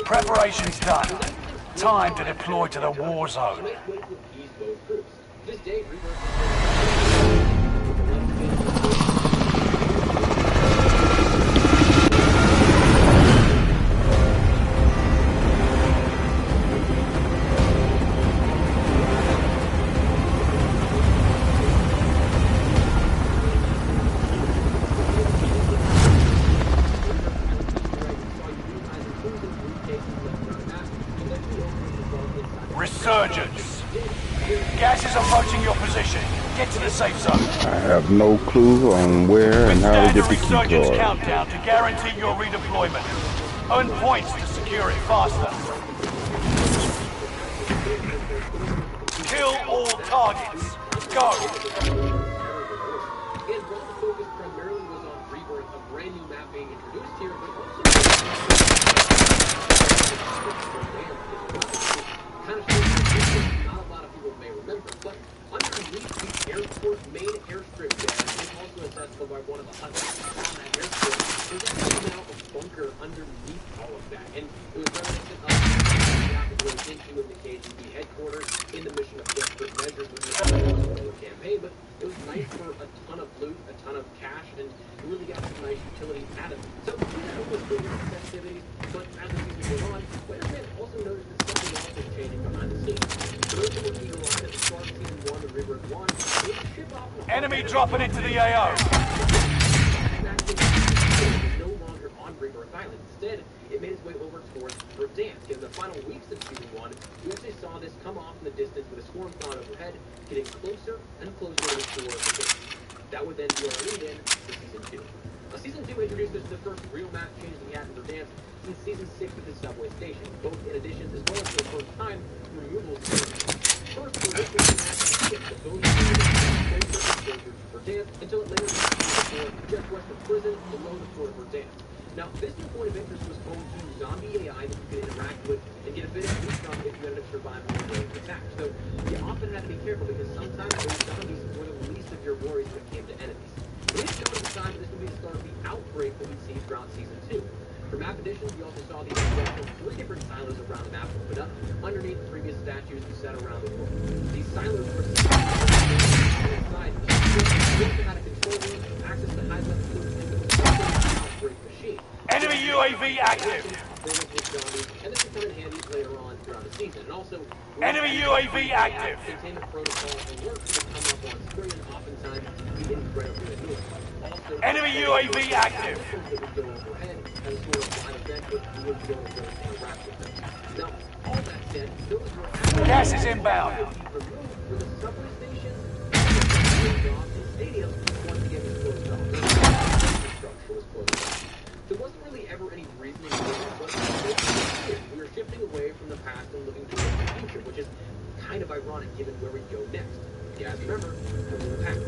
Preparation's done. Time to deploy to the war zone. Resurgence. Gas is approaching your position. Get to the safe zone. I have no clue on where and how to get the key Resurgence card. countdown to guarantee your redeployment. Earn points to secure it faster. Kill all targets. Go. Main airstrip there is also accessible by one of the huts on that airstrip. There's actually now a bunker underneath all of that, and it was reminiscent of the went into in the KGB headquarters in the mission of desperate measures with the campaign, but it was nice for a ton of loot, a ton of cash, and you really got some nice utility out of it. So that was good festivities, but as the season went on, players also noticed that something else was changing behind the scenes. For those who were eager on at the start of season 1 of River 1, enemy dropping into the AO. No longer on Rebirth Island. Instead, it made its way over towards Verdansk. In the final weeks of season 1, we actually saw this come off in the distance with a swarm cloud overhead, getting closer and closer to the shore of the base. That would then be our lead-in to season 2. Season 2 introduced us to the first real map change that we had in Verdansk since season 6 with the subway station, both in additions as well as for the first time removals. First, we looked at the map the boom until it later before just west of prison below the port of Verdansk. Now, this new point of interest was home to zombie AI that you could interact with and get a bit of loot from if you ended up surviving an attack. So you often had to be careful because sometimes those zombies were the least of your worries when it came to enemies. We didn't know at the time that this would be the start of the outbreak that we'd see throughout Season 2. For map additions, we also saw the introduction of 3 different silos around the map open up underneath previous statues set around the world. These silos were inside. You also had a control room, access to high-level loot, and an outbreak machine. Enemy UAV active. And this will come in handy later on throughout the season. And also, enemy UAV active. Containment protocol and work to come up on screen, and oftentimes be incredibly annoying. Also, enemy UAV active. That would go overhead as a sort of live event, but you wouldn't go and interact with them. Now, all that said, those were gas is inbound. Removed for the subway stations, and stadiums once again was closed off. The infrastructure was closed off. There wasn't really ever any reasoning for it, but we were shifting away from the past and looking towards the future, which is kind of ironic given where we go next. You guys remember, the past.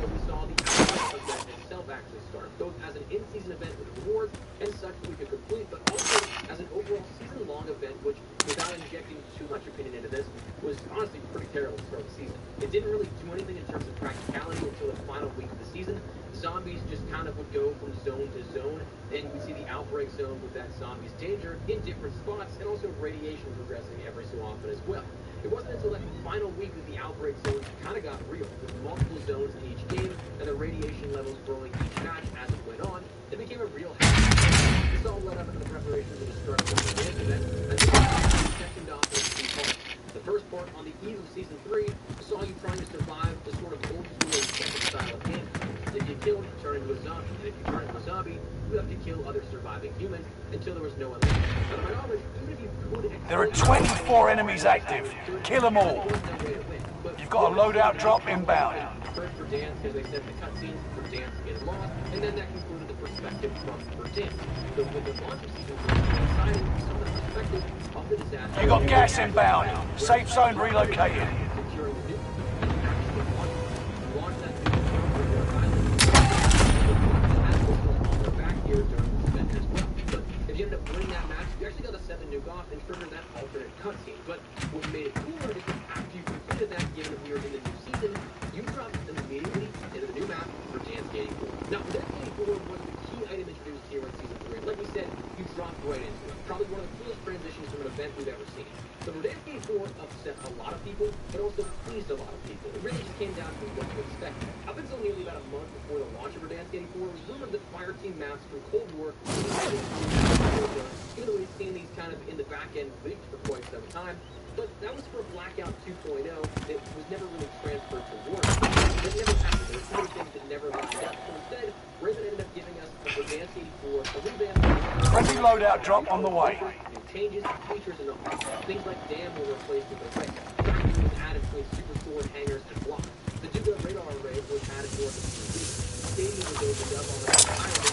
We saw the event itself actually start, both as an in-season event with rewards and such that we could complete, but also as an overall season-long event, which, without injecting too much opinion into this, was honestly pretty terrible to start the season. It didn't really do anything in terms of practicality until the final week of the season. Zombies just kind of would go from zone to zone, and you would see the outbreak zone with that zombie's danger in different spots, and also radiation progressing every so often as well. It wasn't until that final week that the outbreak zones kind of got real, with multiple zones in each game, and the radiation levels growing each match as it went on. It became a real hazard. This all led up into the preparation for the start of the advanced event, and this was sectioned off into 2 parts. The first part, on the eve of Season 3, saw you trying to survive the sort of old-school second style of game. If you killed, you turn into a zombie, and if you turn into a zombie, you have to kill other surviving humans until there was no one left. Now, to my knowledge, even if you could... There are 24 enemies active. Kill them all. You've got a loadout drop inbound. First for Dance, as they said, the cutscenes for Dance get lost, and then that concluded the perspective from for Dance. So with the launch of Season 3, decided we saw the perspective of the disaster... You got gas inbound. Safe zone relocated. Securing the nuke, and actually launch that nuke back here during this event as well. But if you end up winning that match, you actually got to set the nuke off and trigger that alternate cutscene. But what made it cooler is that after you completed that, given that we were in the new season, you dropped them immediately into the new map for Dance 84. Now, Dance 84 was the key item introduced here in Season 3. And like we said, you dropped right into it. Probably one of the coolest transitions from an event we've ever seen. So Dance 84 upset a lot of people, but also pleased a lot of people. It really just came down to what to expect. Up until nearly about a month before the launch of Dance 84, it was rumored that Fireteam maps from Coldwar even though we've seen these kind of in the back end leaked for quite some time. But that was for Blackout 2.0. It was never really transferred to Warzone. It never happened. There were so many things that never lined up. So instead, Raven ended up giving us a Dance 84, a revamped... Friendly loadout drop on the way. Changes, features, and things like Dam were replaced with a ray. Tracking was added between super sword hangers and blocks. The Duga radar array was added north of the stadium was opened up on the island.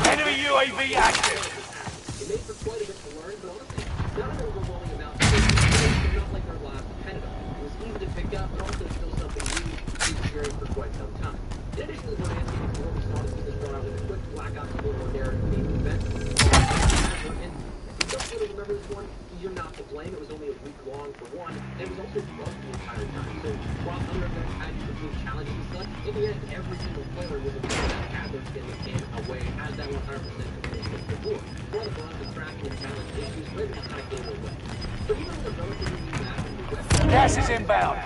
Enemy UAV active. It made for quite a bit to learn, but honestly, not an overwhelming amount. It's not like our last competitor. It was easy to pick up, but also still something new to experience for quite some time. In addition to the Dance 84, we saw the season start out with a quick Blackout Coldwar narrative-themed event. And if you don't really remember this one, you're not to blame. It was only a week long for one, and it was also bugged the entire time. So while other events had you complete challenges and such, in the end, every single player was able to have their skin in the game away as that 100% completion before. While the bronze and tracking and challenge issues later kind of gave away. So even with a relatively new map and new weapons, gas is inbound.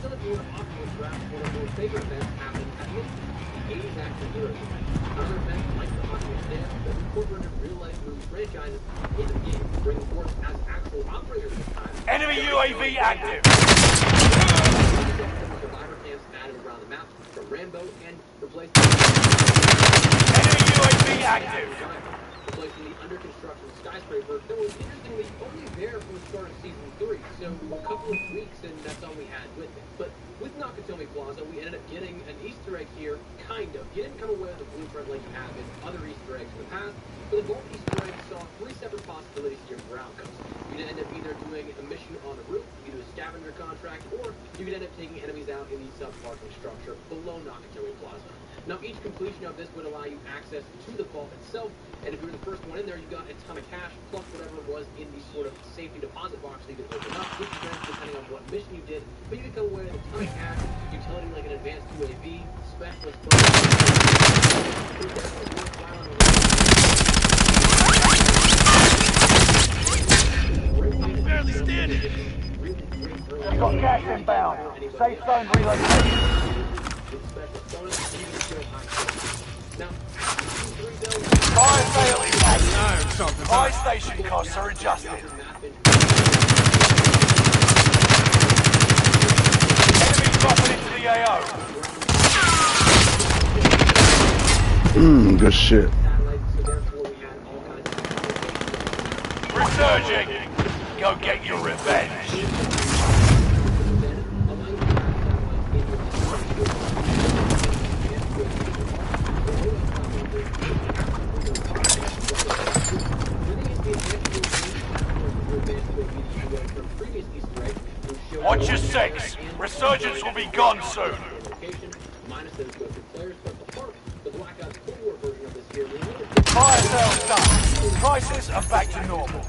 still if you were optimal draft, one of your favorite events happened at least the 80s Action Heroes event. Other events like the Optimal Stand that incorporated real-life movie franchises into the game, bringing forth as actual operators at the time. Enemy UAV active. Survivor camps added around the map from Rambo and replaced Enemy UAV active. replacing the under construction skyscraper that was interestingly only there from the start of Season 3, so a couple of weeks and that's all we had with it. But with Nakatomi Plaza, we ended up getting an Easter egg here, kind of. You didn't come away with a blueprint like you have in other Easter eggs in the past, but the Vault Easter egg saw 3 separate possibilities to your ground coast. You could end up either doing a mission on the roof, you could do a scavenger contract, or you could end up taking enemies out in the sub-parking structure below Nakatomi Plaza. Now, each completion of this would allow you access to the vault itself, and if you were the first one in there, you got a ton of cash, plus whatever it was in the sort of safety deposit box that you could open up, which varies depending on what mission you did, but you could come away with a ton of cash, utility like an advanced UAV, specialist Barely standing. You got gas inbound. Safe zone relocation. Fire sale is active. Fire station costs are adjusted. Enemy dropping into the AO. Good shit. Resurging. Go get your revenge. Watch your 6. Resurgence will be gone soon. Fire sales done. Prices are back to normal.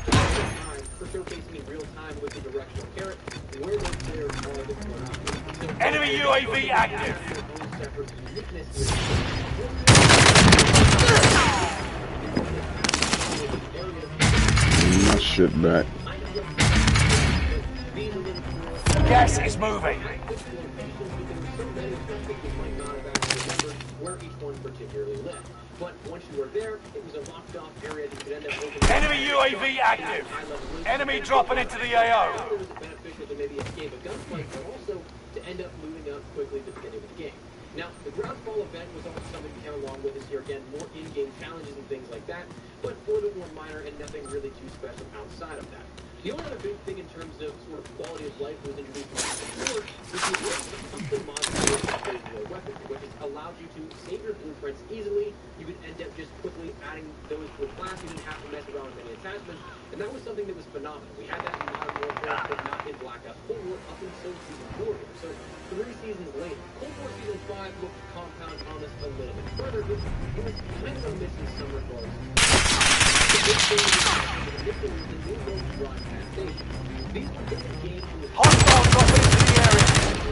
Enemy UAV active. My shit back. Gas is moving. Where each one particularly lived. But once you were there, it was a locked off area that you could end up opening. Enemy UAV active. Enemy dropping into the AO. It was beneficial to maybe escape a gunfight, but also to end up moving up quickly at the beginning of the game. Now, the groundfall event was also something to count along with this year. Again, more in-game challenges and things like that, but a little bit more minor and nothing really too special outside of that. The only other big thing in terms of sort of quality of life was introduced in Season 4, which was really the custom modification of your weapons, which has allowed you to save your blueprints easily. You could end up just quickly adding those to a class. You didn't have to mess around with any attachments, and that was something that was phenomenal. We had that in Modern Warfare, but not in Black Ops Cold War up until Season 4 here. So 3 seasons later, Cold War Season 5 looked to compound on this a little bit further. It was kind of a miss in some regards. The big thing was the new road drive past station. These were different games from the Hostiles dropping into the area.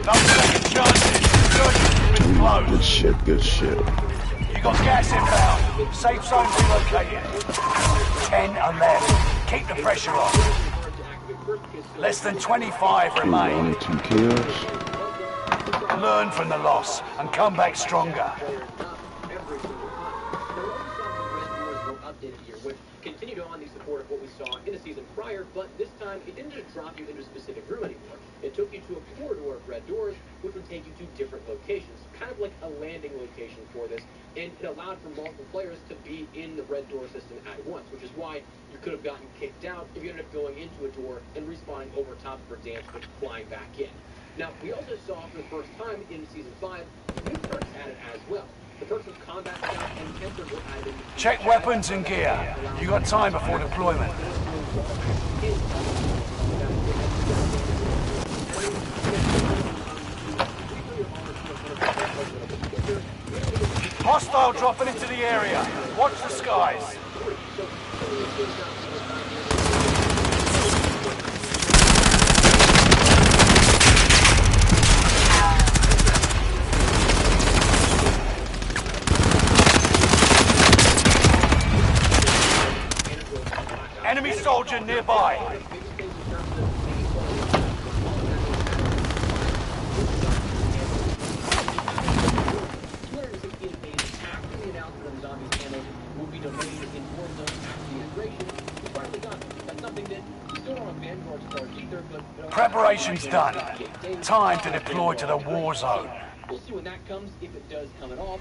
No second chances. Resurgence is closed. Good shit, good shit. You got gas inbound. Safe zone relocated. 10 are left. Keep the pressure on. Less than 25 remain. Only 2 kills. Learn from the loss and come back stronger. Continued on the support of what we saw in a season prior, but this time it didn't just drop you into a specific room anymore. It took you to a corridor of red doors, which would take you to different locations, kind of like a landing location for this, and it allowed for multiple players to be in the red door system at once, which is why you could have gotten kicked out if you ended up going into a door and respawning over top of Verdansk but flying back in. Now, we also saw for the first time in Season 5, new perks added as well. The perks of combat staff and temper were added. Check weapons and gear. You got time before deployment. Hostile dropping into the area. Watch the skies. Enemy soldier nearby. Preparation's done. Time to deploy to the war zone. We'll see when that comes, if it does come at all.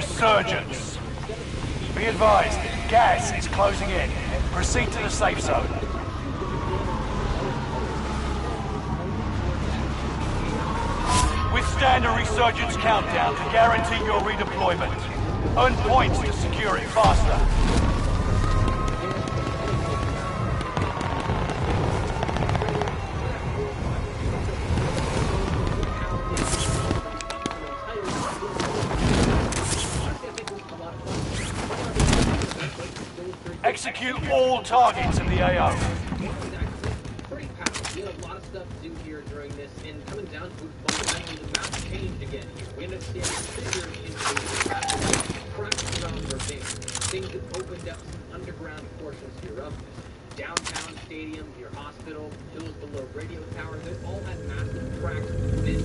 Resurgence. Be advised, gas is closing in. Proceed to the safe zone. Withstand a resurgence countdown to guarantee your redeployment. Earn points to secure it faster. Execute all targets in the AO. Pretty powerful. We had a lot of stuff to do here during this, and coming down to it, fundamentally, the map changed again here. We ended up seeing bigger into cracks around their base. Things that opened up some underground portions here of this. Downtown stadium, your hospital, hills below radio towers, they all had massive cracks. This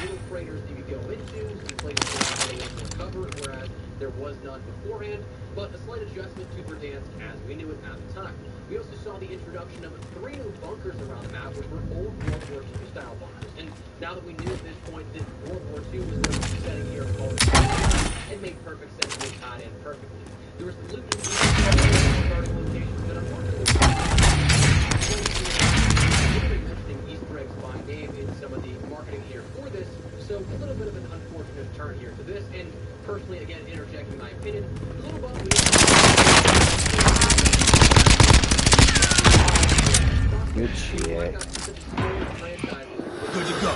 little craters that you go into, some places where they had cover, whereas there was none beforehand, but a slight adjustment to Verdansk as we knew it at the time. We also saw the introduction of 3 new bunkers around the map, which were old World War II style bunkers. And now that we knew at this point that World War II was going to be setting here called it made perfect sense to tie in perfectly. There was the loot and starting locations that are mentioning Easter eggs by name in some of the marketing here for this, so a little bit of an unfortunate turn here to this, and personally, again, interjecting my opinion, a little bummed we Good shit. Good to go.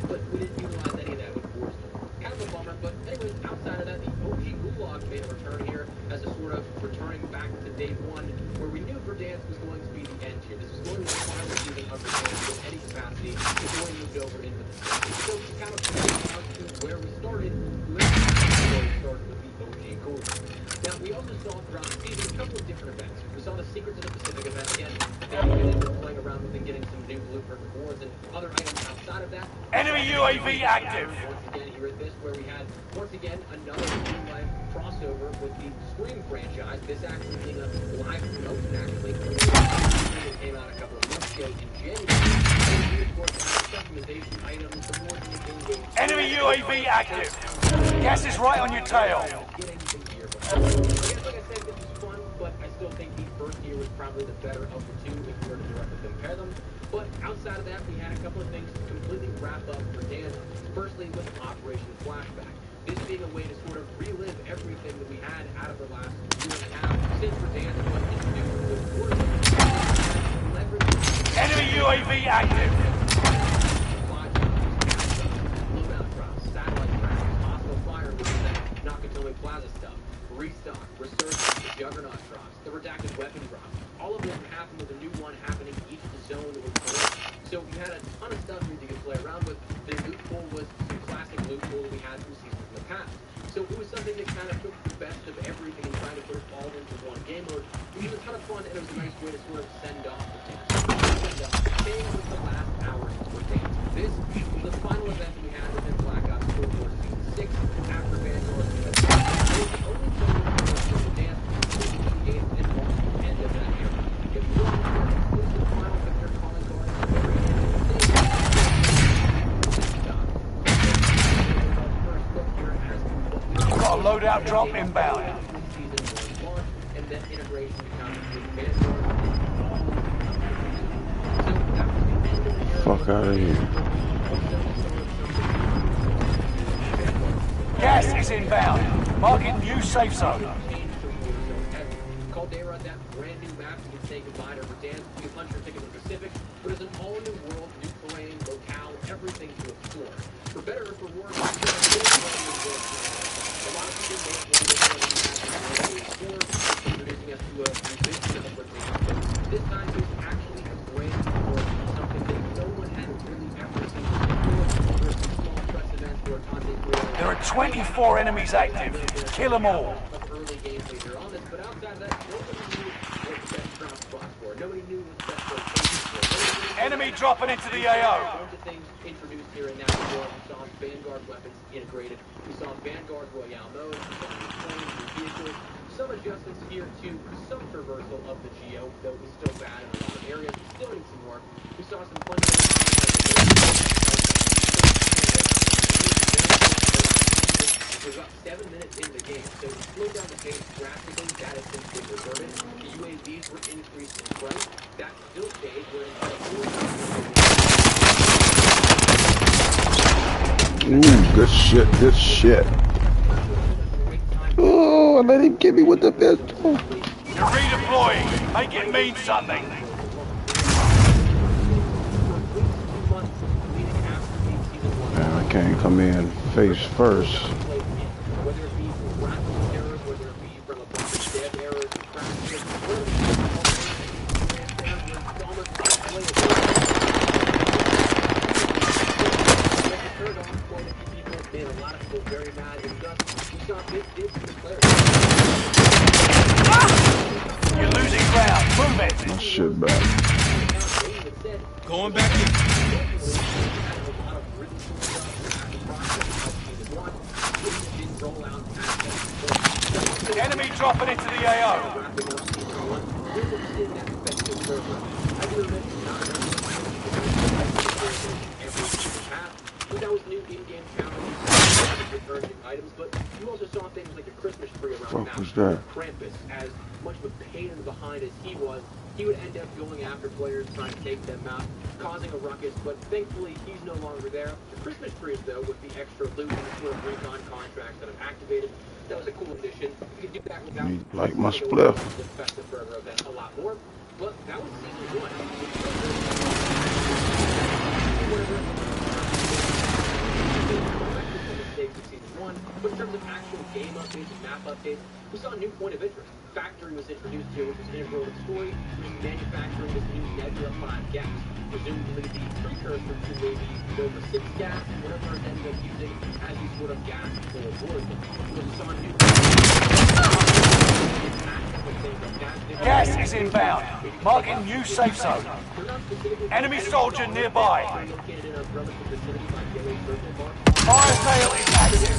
But we didn't utilize any of that with Warzone. Kind of a bummer, but anyways, outside of that, the OG Gulag made a return here as a sort of returning back to day one, where we knew Verdansk was going to be the end here. This was going to be the final season of Verdansk in any capacity before we moved over into the city. So to kind of out to where we started, we started with the OG Gulag. Now, we also saw throughout the season a couple of different events. We saw the Secrets of the Pacific event again. They've been playing around with and getting some new blueprint rewards and other items outside of that. Enemy UAV active. Once again, here at this, where we had, once again, another real-life crossover with the Scream franchise. This actually being a live promotion, actually. It came out a couple of months ago in January. And of course, customization items, the more in-game. Enemy UAV active. Gas is right on your tail. Like I said, this is fun, but I still think the first year was probably the better of the two if you were to directly compare them. But outside of that, we had a couple of things to completely wrap up for Dan. Firstly, with Operation Flashback. This being a way to sort of relive everything that we had out of the last year and a half since Verdansk was introduced with Warzone. Enemy UAV active. Loadout drops, satellite crashes, hostile fire, Nakatomi Plaza stuff. Restock, Resurgence, the Juggernaut drops, the Redacted Weapon drops. All of them happened with a new one happening each zone that was played. So we had a ton of stuff here that you could play around with. The loot pool was some classic loot pool that we had from seasons in the past. So it was something that kind of took the best of everything and tried to put it all into one game mode. It was a ton of fun, and it was a nice way to sort of send off the dance. Staying with the last hours for dance. This was the final event that we had within Black Ops Cold War Season 6 after Vanguard. Got a loadout drop inbound. Fuck out of here. Gas is inbound. Marking new safe zone. Coldwar, that brand new map, you can say goodbye to Verdansk. You can punch your ticket to the Pacific, but it's an all-new world, new terrain, locale, everything to explore. For better or for worse, a lot of people make introducing us to a revision of Verdansk, but this time there's actually a brand new world, something that no one had really ever seen before. There's some small press events where There are 24 enemies active. Kill them all. Early gameplay here on this, but outside of that, nobody knew what the best drop spots were. Nobody knew what the best locations were. Enemy dropping into the AO. A bunch of things introduced here in that world. We saw Vanguard weapons integrated. We saw Vanguard Royale mode. We saw new planes, new vehicles. Some adjustments here to some traversal of the Geo, though it was still bad in a lot of areas. We still need some more. We saw some fun things. There's about 7 minutes in the game, so to slow down the pace drastically, that is simply reverted. The UAVs were increased in price. That still stayed where Ooh, good shit, good shit. Oh, I let him get me with the pistol. You're redeploying. Make it mean something. Man, I can't come in face first. whether it be from graphics errors, whether it be from a bunch of dev errors, crashes, made a lot of people very mad, and thus we saw big dips in the players. You're losing ground. Move it. My shit back. Going back in. Enemy dropping into the AO. That was new in-game challenges with urgent items, but you also saw things like a Christmas tree around the map. What was that? Krampus, as much of a pain in the behind as he was, he would end up going after players, trying to take them out, causing a ruckus, but thankfully he's no longer there. The Christmas trees, though, with the extra loot and the sort of recon contracts that have activated, that was a cool addition. You could do that without like my spliff. the festive burger event a lot more, but that was season 1. But in terms of actual game updates and map updates, we saw a new point of interest. Factory was introduced here, which was integral to the story, which is manufacturing this new Nebula 5 gas, presumably the precursor to maybe Nova 6 gas, whatever it ended up using as you sort of gas for Warzone. We saw a new Gas is inbound. Marking new safe zone. Enemy soldier nearby. Fire sale is active.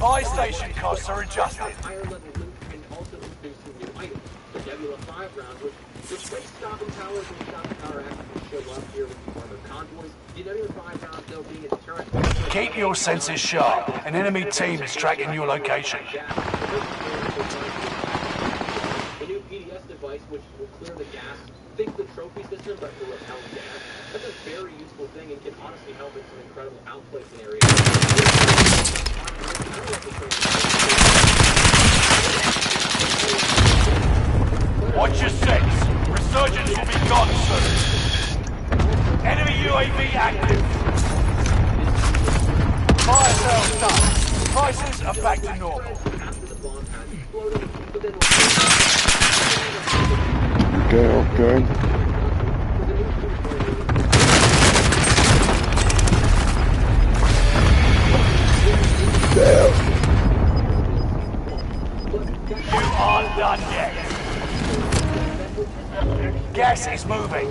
Buy station costs are adjusted. Higher level loot can also introduce some new items. The Nebula 5 round, which replace stopping towers and stopping tower actions show up here with the armored convoys. The Nebula 5 round, though, being a deterrent. Keep your senses sharp. An enemy team is tracking your location. The new PDS device, which will clear the gas, think the trophy system, but for repelling gas. That's a very useful thing and can honestly help in some incredible outplay scenarios. Watch your six. Resurgence will be gone soon. Enemy UAV active. Fire sales done. Prices are back to normal. Okay. Damn. You aren't done yet. Gas is moving.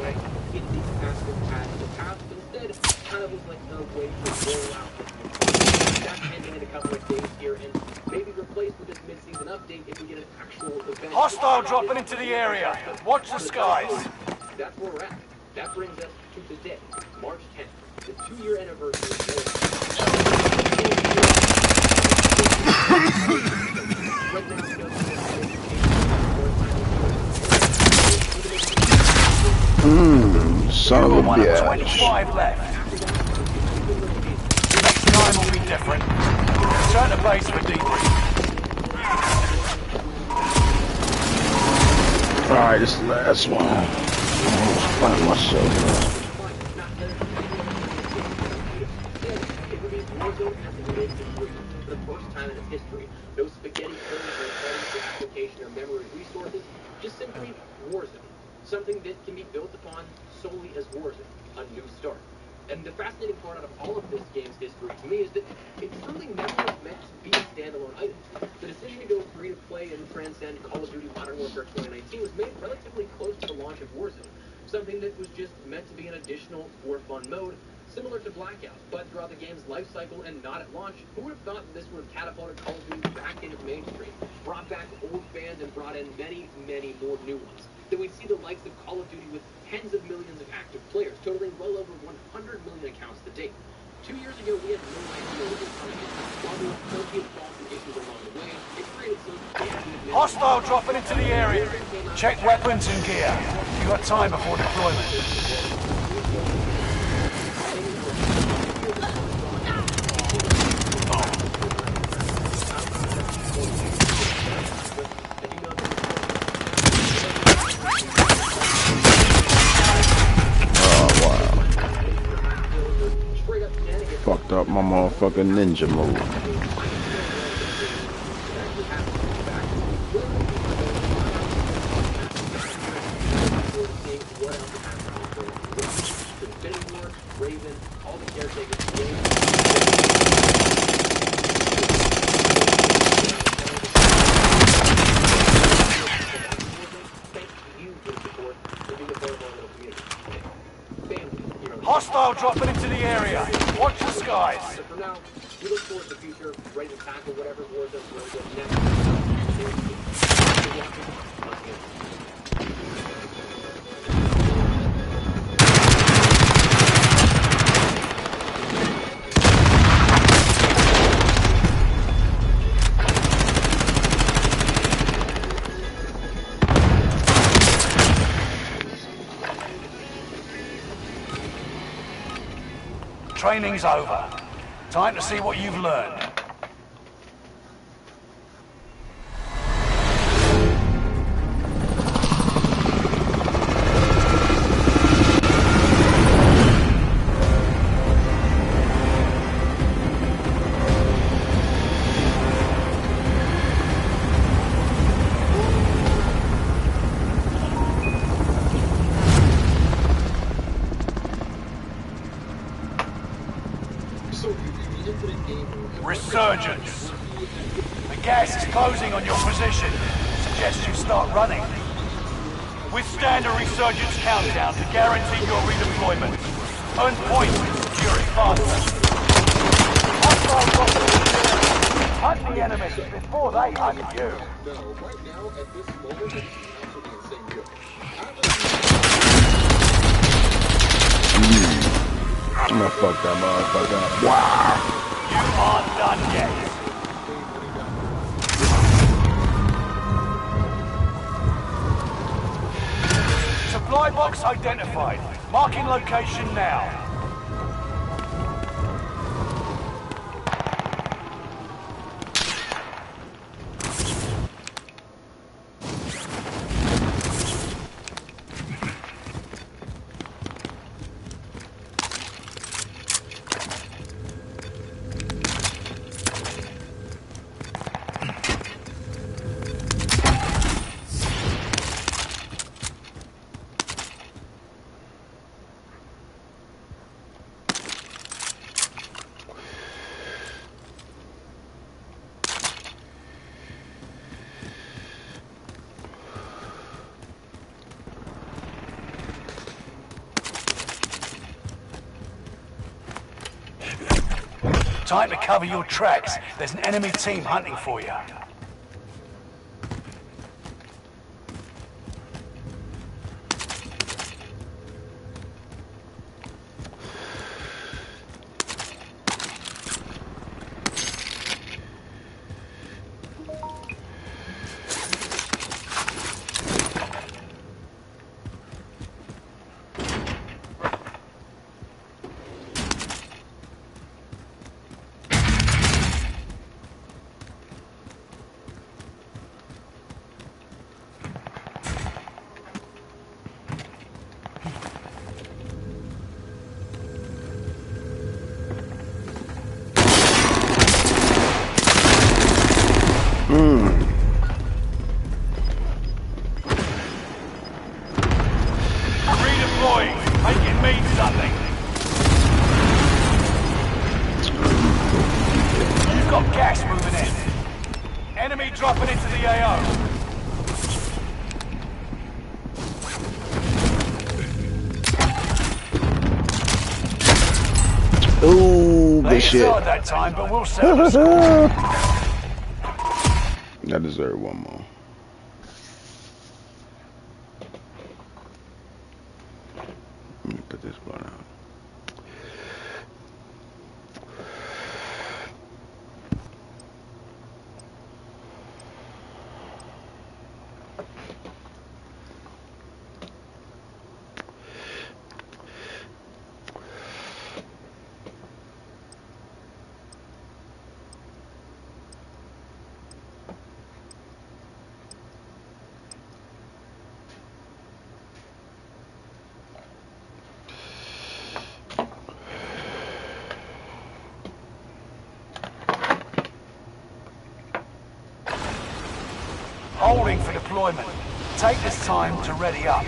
Kind of was like no way to roll out. That's ending in a couple of days here, and maybe replaced with this mid-season update if we get an actual event. Hostile dropping into the area. Watch the skies. That's where we're at. That brings us to today, March 10th, the 2-year anniversary Son of a bitch. 25 left. Next time will be different. Return to base for debrief. Alright, this is the last one. I'm gonna find myself. For the first time in its history, no spaghetti coding or credit for application or memory resources, just simply Warzone. Something that can be built upon solely as Warzone, a new start. And the fascinating part out of all of this game's history to me is that it's something never was meant to be a standalone item. The decision to go free to play and transcend Call of Duty Modern Warfare 2019 was made relatively close to the launch of Warzone. Something that was just meant to be an additional for fun mode, similar to Blackout, but throughout the game's life cycle and not at launch. Who would have thought that this would have catapulted Call of Duty back into mainstream, brought back old fans and brought in many, many more new ones? That we'd see the likes of Call of Duty with tens of millions of active players, totaling well over 100 million accounts to date. 2 years ago, we had no idea what was coming in. While there was plenty of false Hostile dropping into the area. Check weapons and gear. You got time before deployment. Fucked up my motherfucking ninja move. Hostile dropping into the area. Watch the skies. So for now, we look forward to the future, ready to tackle whatever Warzone throws up next. Training's over. Time to see what you've learned. Resurgence. The gas is closing on your position. Suggest you start running. Withstand a resurgence countdown to guarantee your redeployment. Earn points to secure it faster. Hostile dropping. Hunt the enemies before they hunt you. No, right now, at this moment, it's absolutely insane deal. I'm gonna fuck that motherfucker up. Wow! You aren't done yet. Supply box identified. Marking location now. Time to cover your tracks. There's an enemy team hunting for you. Redeploying. Make it mean something. You've got gas moving in. Enemy dropping into the AO. Ooh, good shit. At that time, but we'll settle the score. I deserve one more. Let me put this one out. Holding for deployment. Take this time to ready up.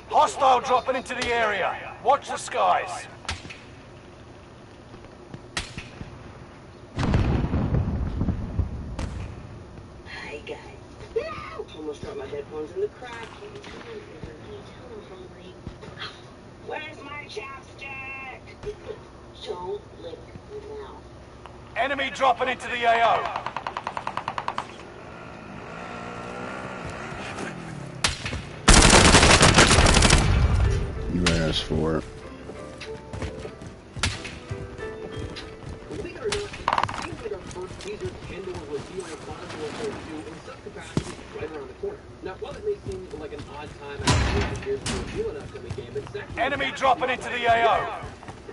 Hostile dropping into the area. Watch the skies. Hey guys. No! Almost dropped my headphones in the crack. Where's my chapstick? Don't lick your mouth. Enemy dropping into the AO. You asked for it. Believe it or not, it seems like our first teaser Kendall was revealing Warzone 2 in some capacity right around the corner. Now, while it may seem like an odd time after years to reveal an upcoming game, it's actually... Enemy dropping into the AO.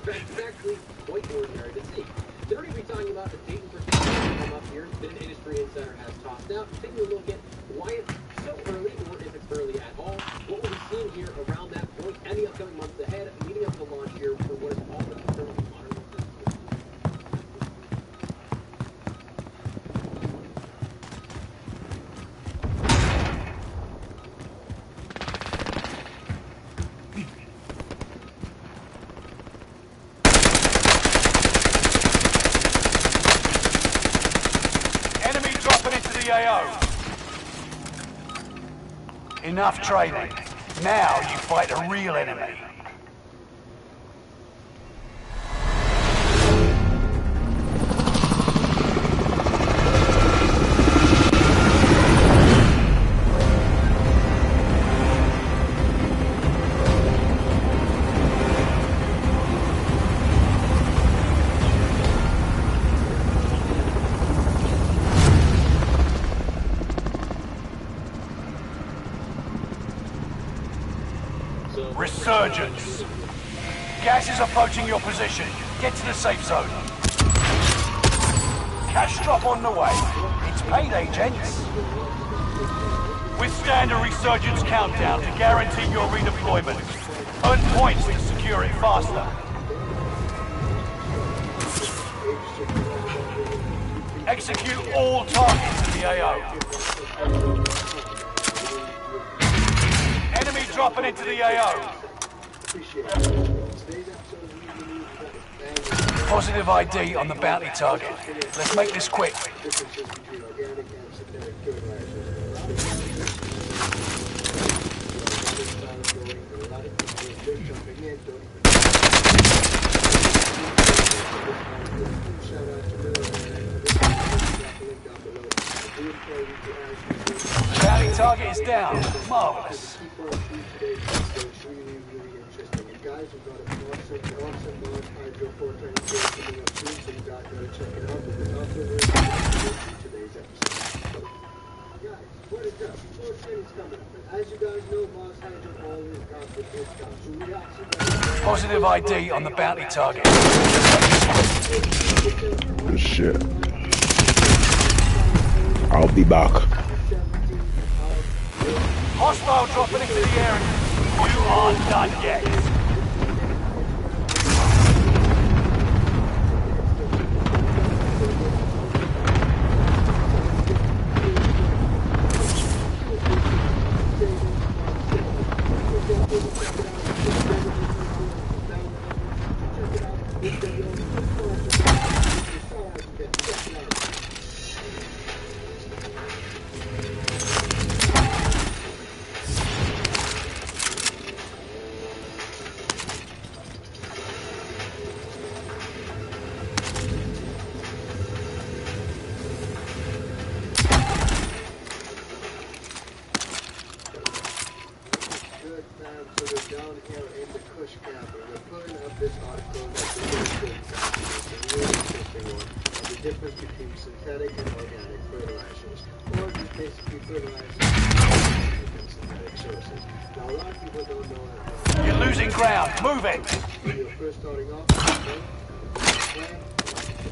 It's actually quite ordinary to see. They're going to be talking about the Dayton for come up here that an industry insider has tossed out, taking a look at why it's so early, or if it's early at all, what we'll be seeing here around that point, and the upcoming months ahead, leading up to the launch here for what is all about currently modern warfare. Enemy dropping into the AO. Enough training. Now you fight a real enemy. Resurgence. Gas is approaching your position. Get to the safe zone. Cash drop on the way. It's payday, gents. Withstand a resurgence countdown to guarantee your redeployment. Earn points to secure it faster. Execute all targets in the AO. Enemy dropping into the AO. Positive ID on the bounty target. Let's make this quick. Bounty target is down. Marvelous. Positive ID on the bounty target. Shit. I'll be back. Hostile dropping into the area. You aren't done yet. So we're down here in the Kush camp, and we're pulling up this article that's a really good guide. It's a really interesting one. And the difference between synthetic and organic fertilizers, or just basically fertilizers and synthetic sources. Now, a lot of people don't know that. You're losing ground. Move it. When you're first starting off, the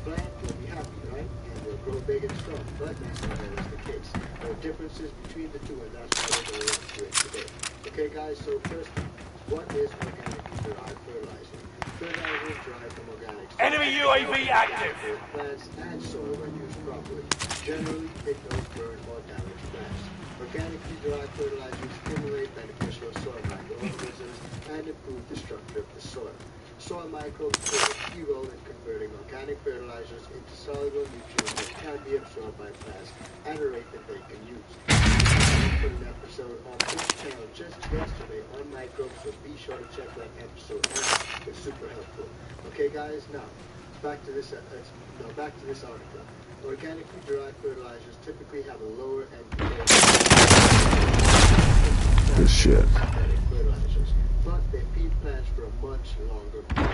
plant will be happy, right? And will grow big and strong. But that's not always the case. There are differences between the two, and that's why we're going to run through it today. Okay, guys, so first, what is organically derived fertilizer? Fertilizer is derived from organic soil. Enemy UAV active. Plants and soil when used properly. Generally, it don't burn or damage plants. Organically derived fertilizers stimulate beneficial soil microorganisms and improve the structure of the soil. Soil microbes play a key role in converting organic fertilizers into soluble nutrients that can be absorbed by plants at a rate that they can use. I put an episode on this channel just yesterday on microbes, so be sure to check that episode out. It's super helpful. Okay, guys, now back to this article. Organically derived fertilizers typically have a lower NPK. Good shit. Synthetic fertilizers, but they feed plants for a much longer period.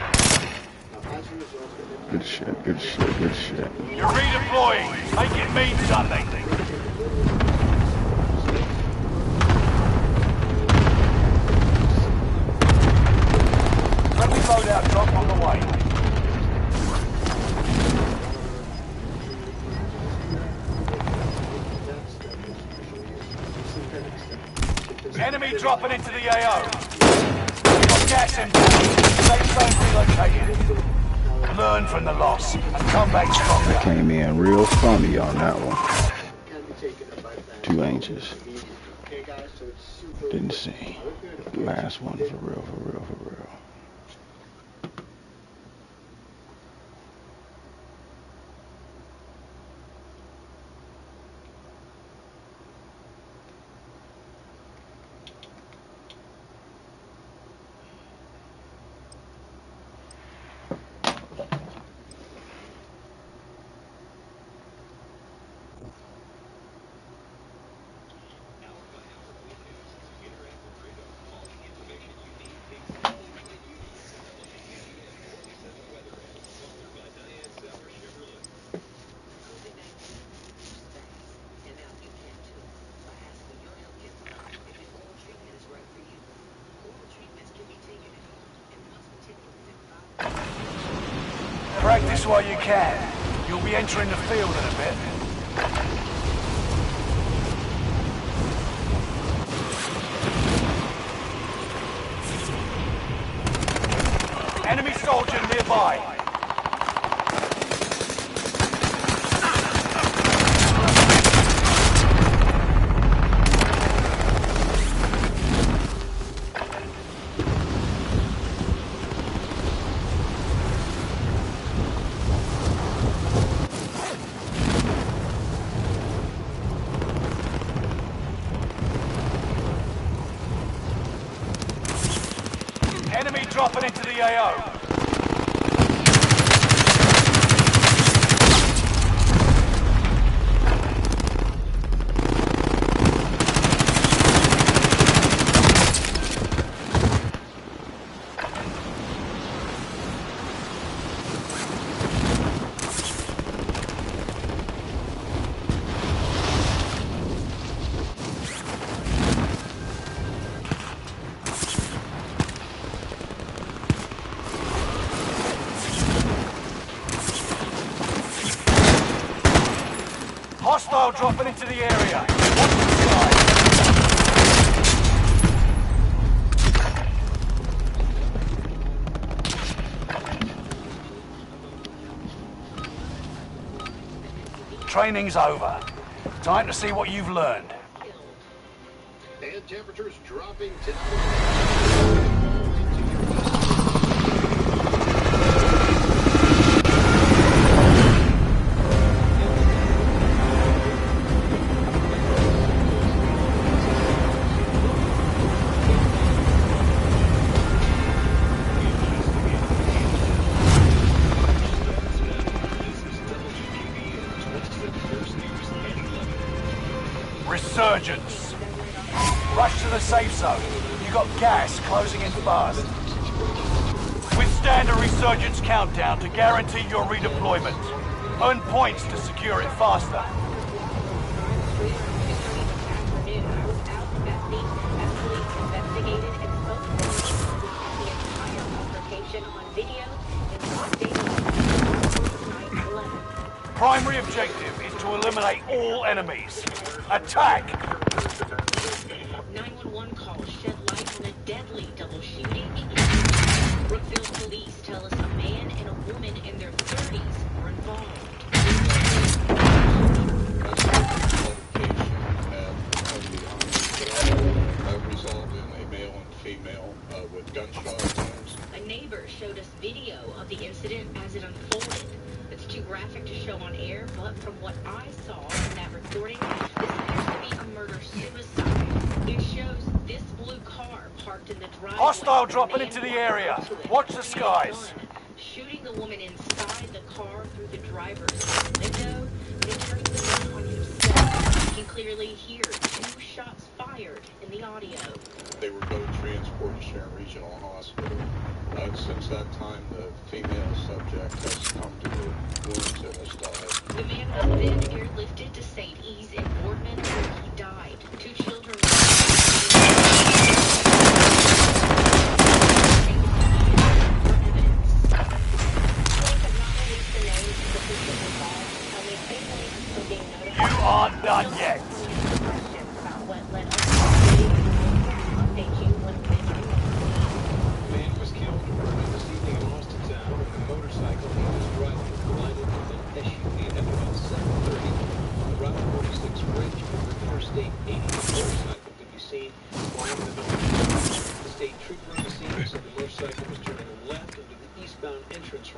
Now, as a result of it, Good shit, good shit, good shit. You're redeploying. Make it mean something. Friendly loadout drop on the way. Enemy dropping into the AO. Got gas inbound. Safe zone relocated. Learn from the loss and come back stronger. Came in real funny on that one. can be taken up by plants 2 inches. immediately. Okay, guys, so it's super Didn't see. Last one for real, for real, for real. Practice while you can. You'll be entering the field in a bit. Enemy soldier nearby. Enemy dropping into the AO. Hostile dropping into the area. Watch the sky. Training's over. Time to see what you've learned. And temperatures dropping to... Resurgence. Rush to the safe zone. You got gas closing in fast. Withstand a resurgence countdown to guarantee your redeployment. Earn points to secure it faster. Primary objective is to eliminate all enemies. Attack! 911 call shed light on a deadly double shooting. Brookfield police tell us a man and a woman in their 30s were involved. Resolving a male and female with gunshot wounds. A neighbor showed us video of the incident as it unfolded. It's too graphic to show on air, but from what I saw in that recording, this appears to be a murder-suicide. It shows this blue car parked in the driveway. Hostile dropping into the area. Watch the skies. Shooting the woman inside the car through the driver's window, then turning the gun on himself. You can clearly hear 2 shots fired in the audio. They were both transported to Sharon Regional Hospital. Since that time, the female subject has come to her wounds and has died. The man was then airlifted to St. E's in Boardman, where he died. 2 children were You aren't done yet.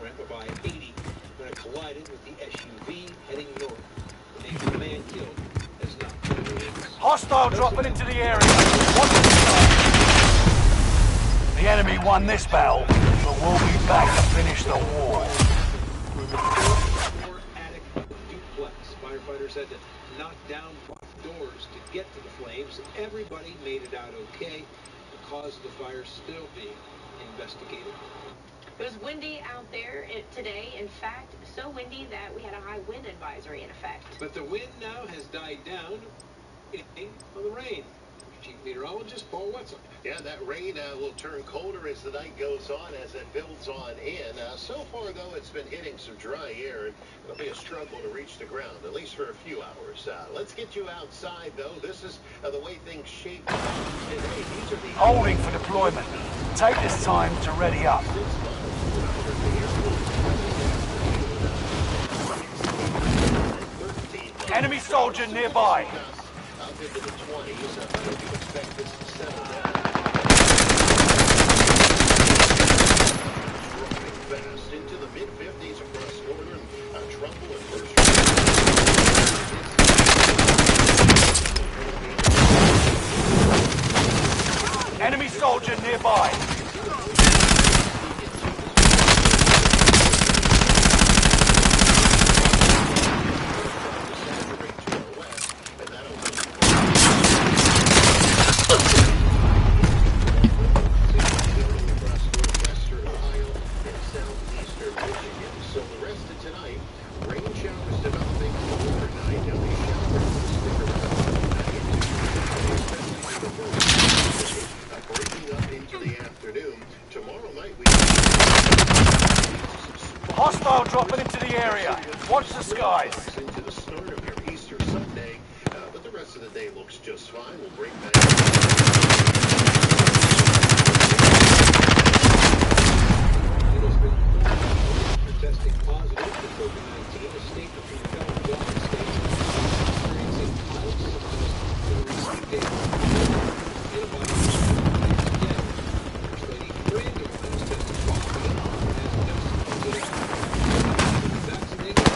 ramp of I-80 when it collided with the SUV heading north. The name of the man killed has not been released. Hostile dropping into the area. Watch the The enemy won this battle, but we'll be back to finish the war. Attic duplex. Firefighters had to knock down doors to get to the flames. Everybody made it out okay. The cause of the fire still being investigated. It was windy out there today. In fact, so windy that we had a high wind advisory in effect. But the wind now has died down on the rain. Chief Meteorologist Paul Wetzel. Yeah, that rain will turn colder as the night goes on, as it builds on in. So far, though, it's been hitting some dry air, and it'll be a struggle to reach the ground, at least for a few hours. Let's get you outside, though. This is the way things shape up today. These are the Holding for deployment. Take this time to ready up. Enemy soldier nearby. Out into the 20s. I don't expect this to settle down. Dropping fast into the mid-50s across northern Trumbull and First. Enemy soldier nearby. Hostile dropping into the area. Watch the skies. Into the start of your Easter Sunday, but the rest of the day looks just fine. We'll bring back. Testing positive for COVID-19, a state of the federal government states experiencing mild symptoms in recent days. Antibodies again. First Lady Brandon has tested positive and has no symptoms. Vaccinated the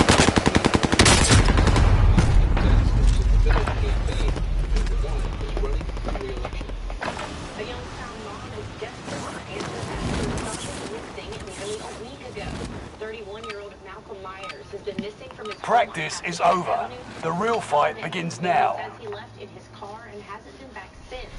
campaign to provide is running for re-election. A Youngstown mom is desperate for answers after her son was missing nearly a week ago. 31-year-old Malcolm Myers has been missing from his Practice is over. The real fight begins now. Says he left in his car and hasn't been back since.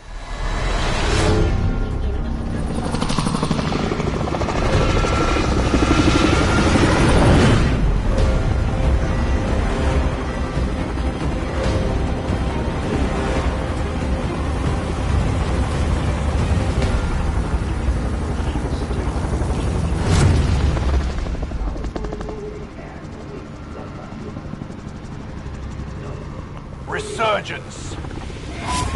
resurgence.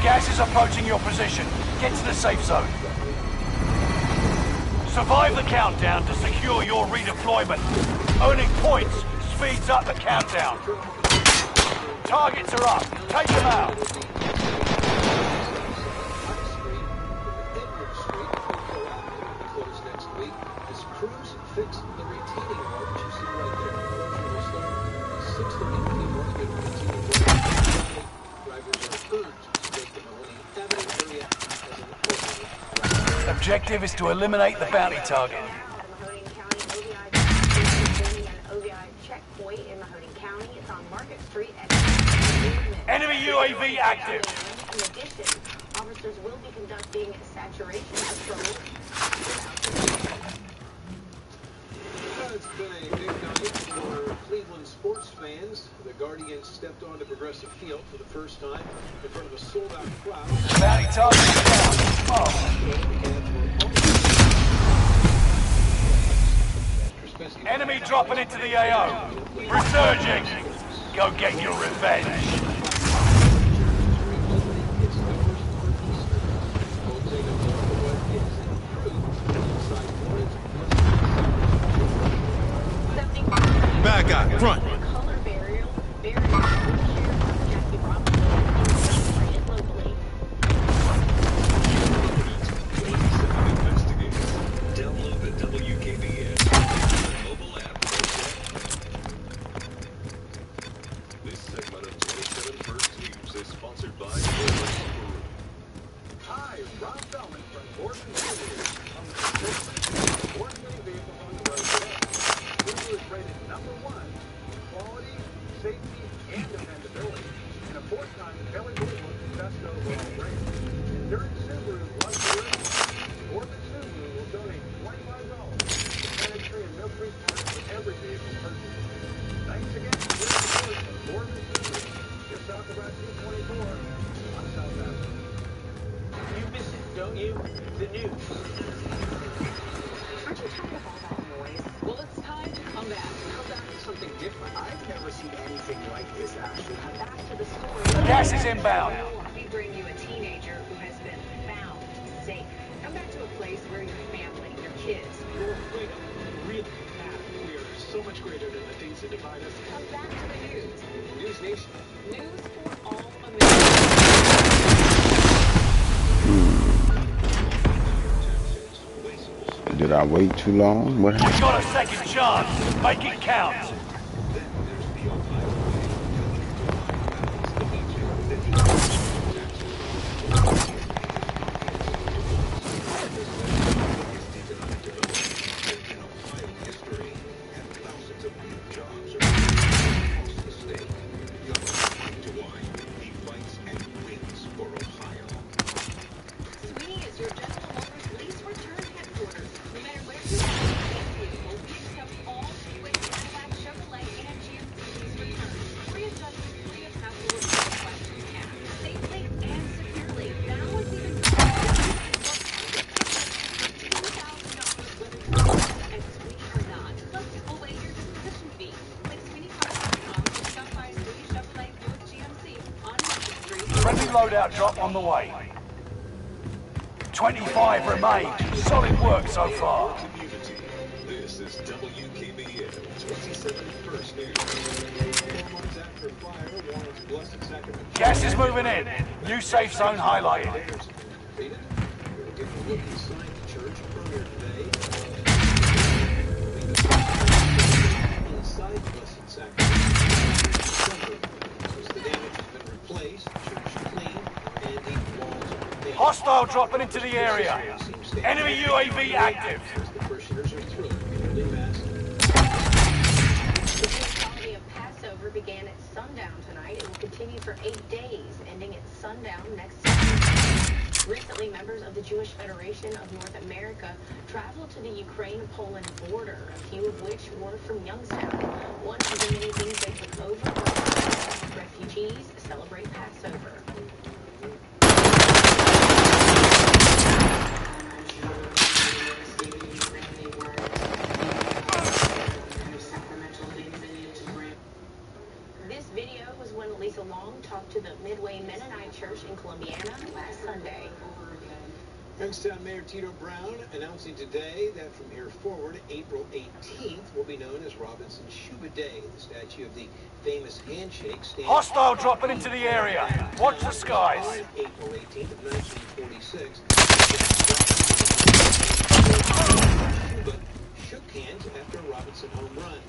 Gas is approaching your position. Get to the safe zone. Survive the countdown to secure your redeployment. Earning points speeds up the countdown. Targets are up. Take them out. Objective is to eliminate the bounty target. Enemy UAV active. In addition, officers will be conducting saturation patrols. It's been a big night for Cleveland sports fans. The Guardians stepped onto Progressive Field for the first time in front of a sold-out crowd. Bounty target down. Enemy dropping into the AO. Resurging. Go get your revenge. Bad guy, front. Gas is inbound. We bring you a teenager who has been found safe. Come back to a place where your family, your kids, Your freedom really matter. We are so much greater than the things that divide us. come back to the news. News Nation. News for all Americans. Did I wait too long? What happened? You've got a second chance. Make it count. Friendly loadout drop on the way. 25 remain. Solid work so far. This is WKBN 27 First News. Gas is moving in. New safe zone highlighted. Hostile dropping into the area. Enemy UAV active. The holiday of Passover began at sundown tonight. It will continue for 8 days, ending at sundown next Saturday. Recently, members of the Jewish Federation of North America traveled to the Ukraine-Poland border, a few of which were from Youngstown. One of the many things they took over was refugees celebrate Passover. This video was when Lisa Long talked to the Midway Youngstown Mayor Tito Brown announcing today that from here forward, April 18th will be known as Robinson Shuba Day. The statue of the famous handshake stands... Hostile dropping into the area. Watch the skies. On April 18th of 1946, Shuba shook hands after a Robinson home run.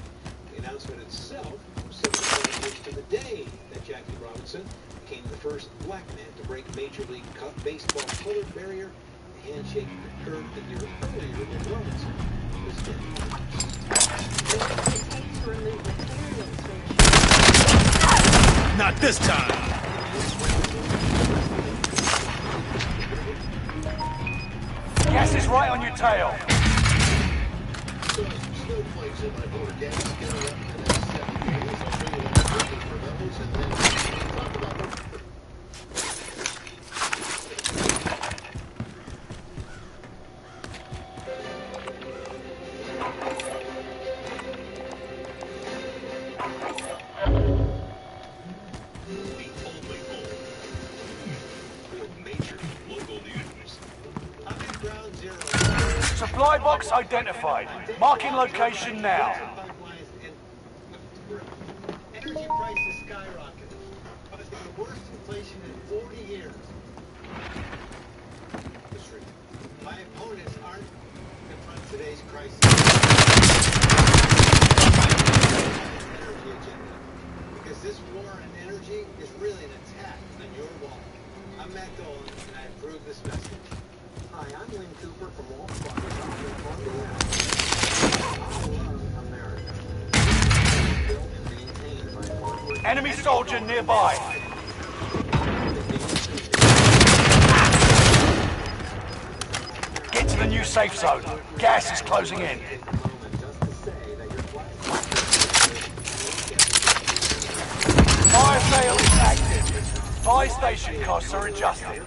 The announcement itself was 75 years to the day that Jackie Robinson became the first black man to break Major League Baseball color barrier. The handshake occurred a year earlier when Robinson was dead. Not this time. Gas is right on your tail. Snowflakes in my door. Gas is getting up in the next 7 days. I'll show you what I'm looking for those, and then talk about them. Supply box identified. Marking location now. Energy prices skyrocketed, causing the worst inflation in 40 years. My opponents aren't confront today's crisis. Energy agenda. Because this war on energy is really an attack on your wallet. I'm Matt Dolan, and I approve this message. Hi, I'm Lynn Cooper from Wall Street. Enemy soldier nearby. Get to the new safe zone. Gas is closing in. Fire sale is active. Buy station costs are adjusted.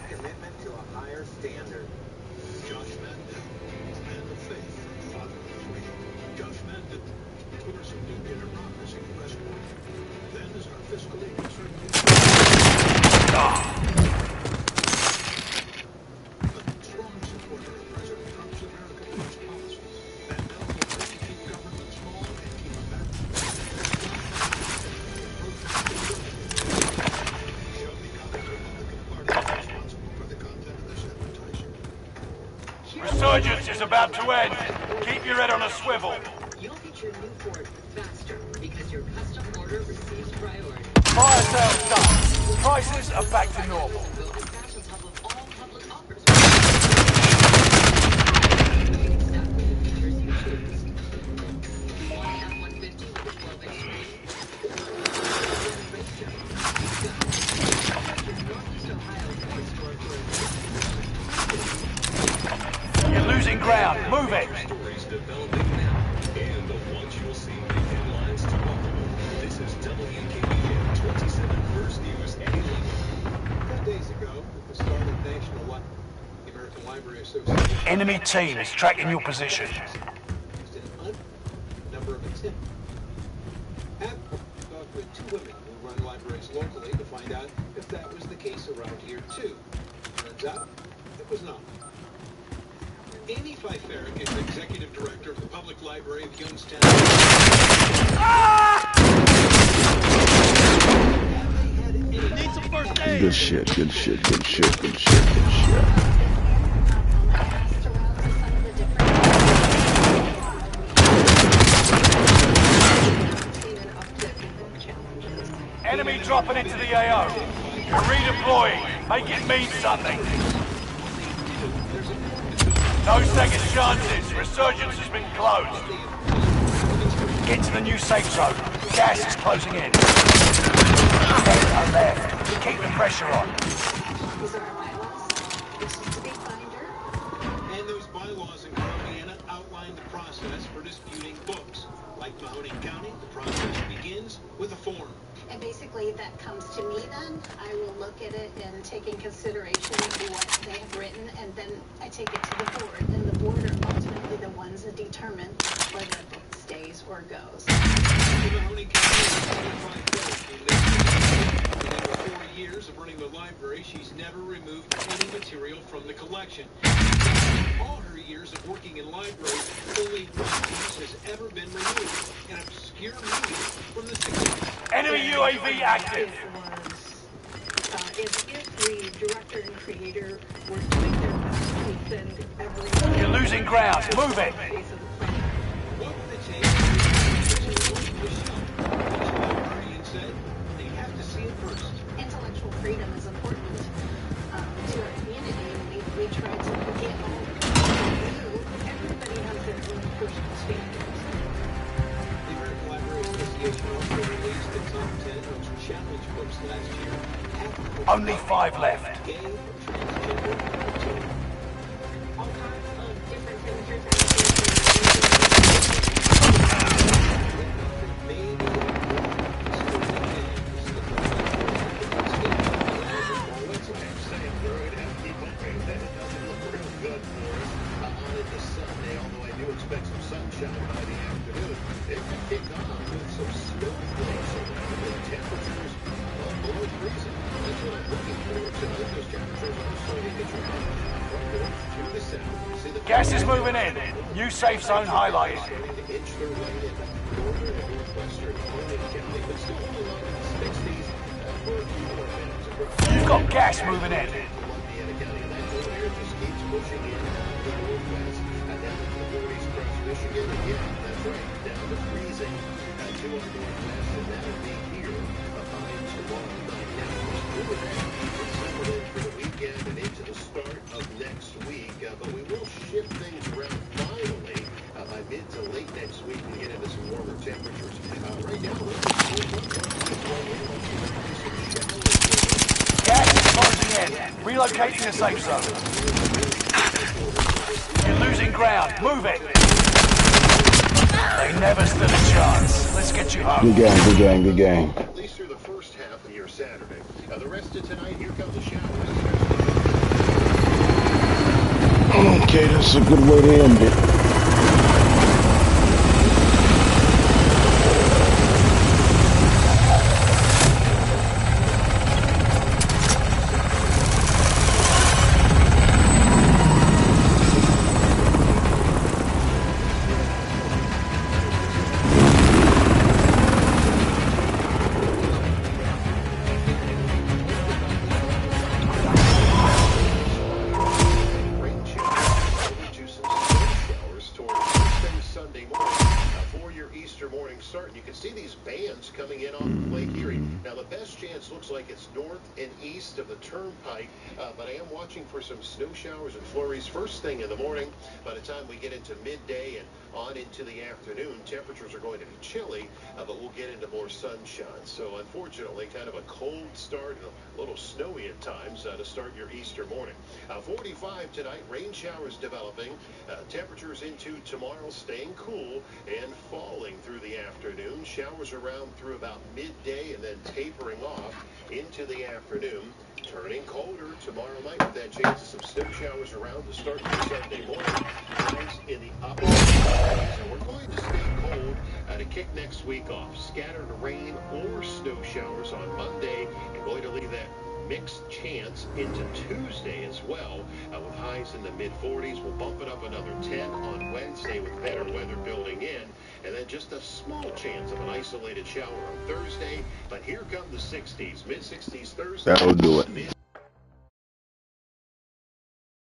Resurgence is about to end. Keep your head on a swivel. You'll get your new Ford faster because your custom order receives priority. Fire sales done. Prices are back to normal. You're losing ground. Move it. Stories developing now, and the ones you'll see make headlines tomorrow. This is WKBN 27 First News at 11. 10 days ago, at the start of National Life, the American Library Association... Enemy team is tracking your position. Number of attempts. I've talked with 2 women who run libraries locally to find out if that was the case around here too. Turns out, it was not. Amy Pfeiffer is executive director of the Public Library of Youngstown. Need some first aid. Good shit, good shit, good shit, good shit, good shit. Enemy dropping into the AO. You're redeploying. Make it mean something. No second chances. Resurgence has been closed. Get to the new safe zone. Gas is closing in. Head left. Keep the pressure on. And those bylaws in Columbiana outline the process for disputing books. Like Mahoney County, the process begins with a form. And basically that comes to me then. I will look at it and take in consideration what they have written, and then I take it to the board. And the board are ultimately the ones that determine whether the book stays or goes. The Mahoney County 25 votes in this case, 4 years of running the library, she's never removed any material from the collection. All her years of working in libraries, only one piece has ever been removed. An obscure movie from the 60s. Enemy UAV active. It was if the director and creator were doing their best to send every... You're losing ground. Move it. What would it take to remove the show? Each librarian said they have to see it first. Intellectual freedom is important to our community, and we try to get all new. Everybody has their own personal standards. The American Library Association also released the top 10 most challenged books last year. Only 5 left. All kinds of different temperatures. Expect some sunshine by the afternoon. It could kick off with some snowflakes around and temperatures below freezing. That's what I'm looking for tonight. Those temperatures are starting to drop from north to the south. See the Gas is moving in. New safe zone highlighted. starting to inch their way in northern and northwestern Orange County, but still holding on to the 60s for a few more minutes. You've got gas moving in. Columbiana County, that cold air just keeps pushing in the northwest and down into the 40s across Michigan. And yeah, that's right, down to freezing to our northwest, and that'll be here by tomorrow night. Now, we're going to settle in for the weekend and into the start of next week, but we will shift things around finally by mid to late next week and get into some warmer temperatures. Right now, Gas is closing in. Relocating the safe zone. You're losing ground. Move it. They never stood a chance. Let's get you home. Good game, good game, good game. at least through the first half of your Saturday. The rest of tonight, here come the showers. Okay, that's a good way to end it. Coming in off of Lake Erie. Now, the best chance looks like it's north and east of the Turnpike, but I am watching for some snow showers and flurries first thing in the morning. By the time we get into midday and on into the afternoon, temperatures are going to be chilly, but we'll get into more sunshine. So, unfortunately, kind of a cold start and a little snowy at times to start your Easter morning. 45 tonight, rain showers developing. Temperatures into tomorrow staying cool and falling through the afternoon. Showers around through about midday and then tapering off into the afternoon. Turning colder tomorrow night with that chance of some snow showers around to start the Sunday morning. Highs in the upper 40s, and we're going to stay cold to kick next week off. Scattered rain or snow showers on Monday, and going to leave that mixed chance into Tuesday as well, with highs in the mid-40s. We'll bump it up another 10 on Wednesday with better weather building in, and then just a small chance of an isolated shower on Thursday. But here come the 60s, mid-60s Thursday. That'll do it.